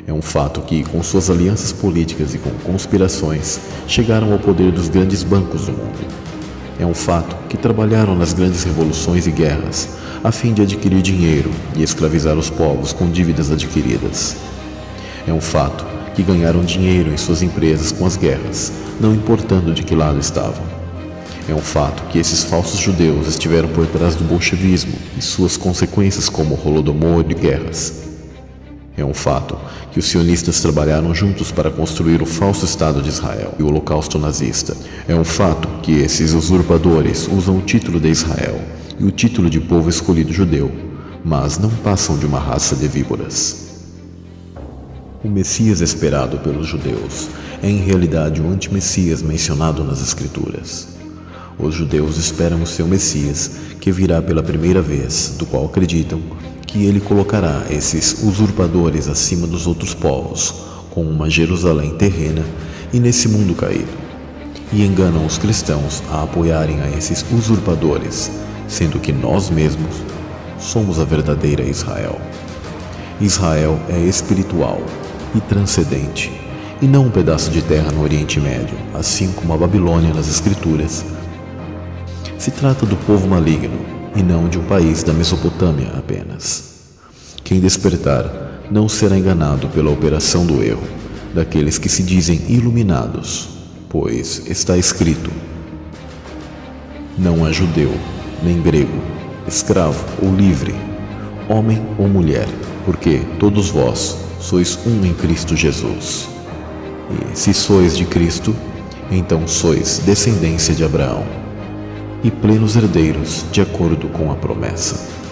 É um fato que, com suas alianças políticas e com conspirações, chegaram ao poder dos grandes bancos do mundo. É um fato que trabalharam nas grandes revoluções e guerras, a fim de adquirir dinheiro e escravizar os povos com dívidas adquiridas. É um fato que ganharam dinheiro em suas empresas com as guerras, não importando de que lado estavam. É um fato que esses falsos judeus estiveram por trás do bolchevismo e suas consequências como o Holodomor e guerras. É um fato que os sionistas trabalharam juntos para construir o falso Estado de Israel e o holocausto nazista. É um fato que esses usurpadores usam o título de Israel e o título de povo escolhido judeu, mas não passam de uma raça de víboras. O Messias esperado pelos judeus é em realidade o antimessias mencionado nas Escrituras. Os judeus esperam o seu Messias, que virá pela primeira vez, do qual acreditam que ele colocará esses usurpadores acima dos outros povos, com uma Jerusalém terrena e nesse mundo caído, e enganam os cristãos a apoiarem a esses usurpadores, sendo que nós mesmos somos a verdadeira Israel. Israel é espiritual e transcendente, e não um pedaço de terra no Oriente Médio, assim como a Babilônia nas Escrituras. Se trata do povo maligno, e não de um país da Mesopotâmia apenas. Quem despertar não será enganado pela operação do erro daqueles que se dizem iluminados, pois está escrito: não há judeu, nem grego, escravo ou livre, homem ou mulher, porque todos vós sois um em Cristo Jesus. E se sois de Cristo, então sois descendência de Abraão e plenos herdeiros de acordo com a promessa.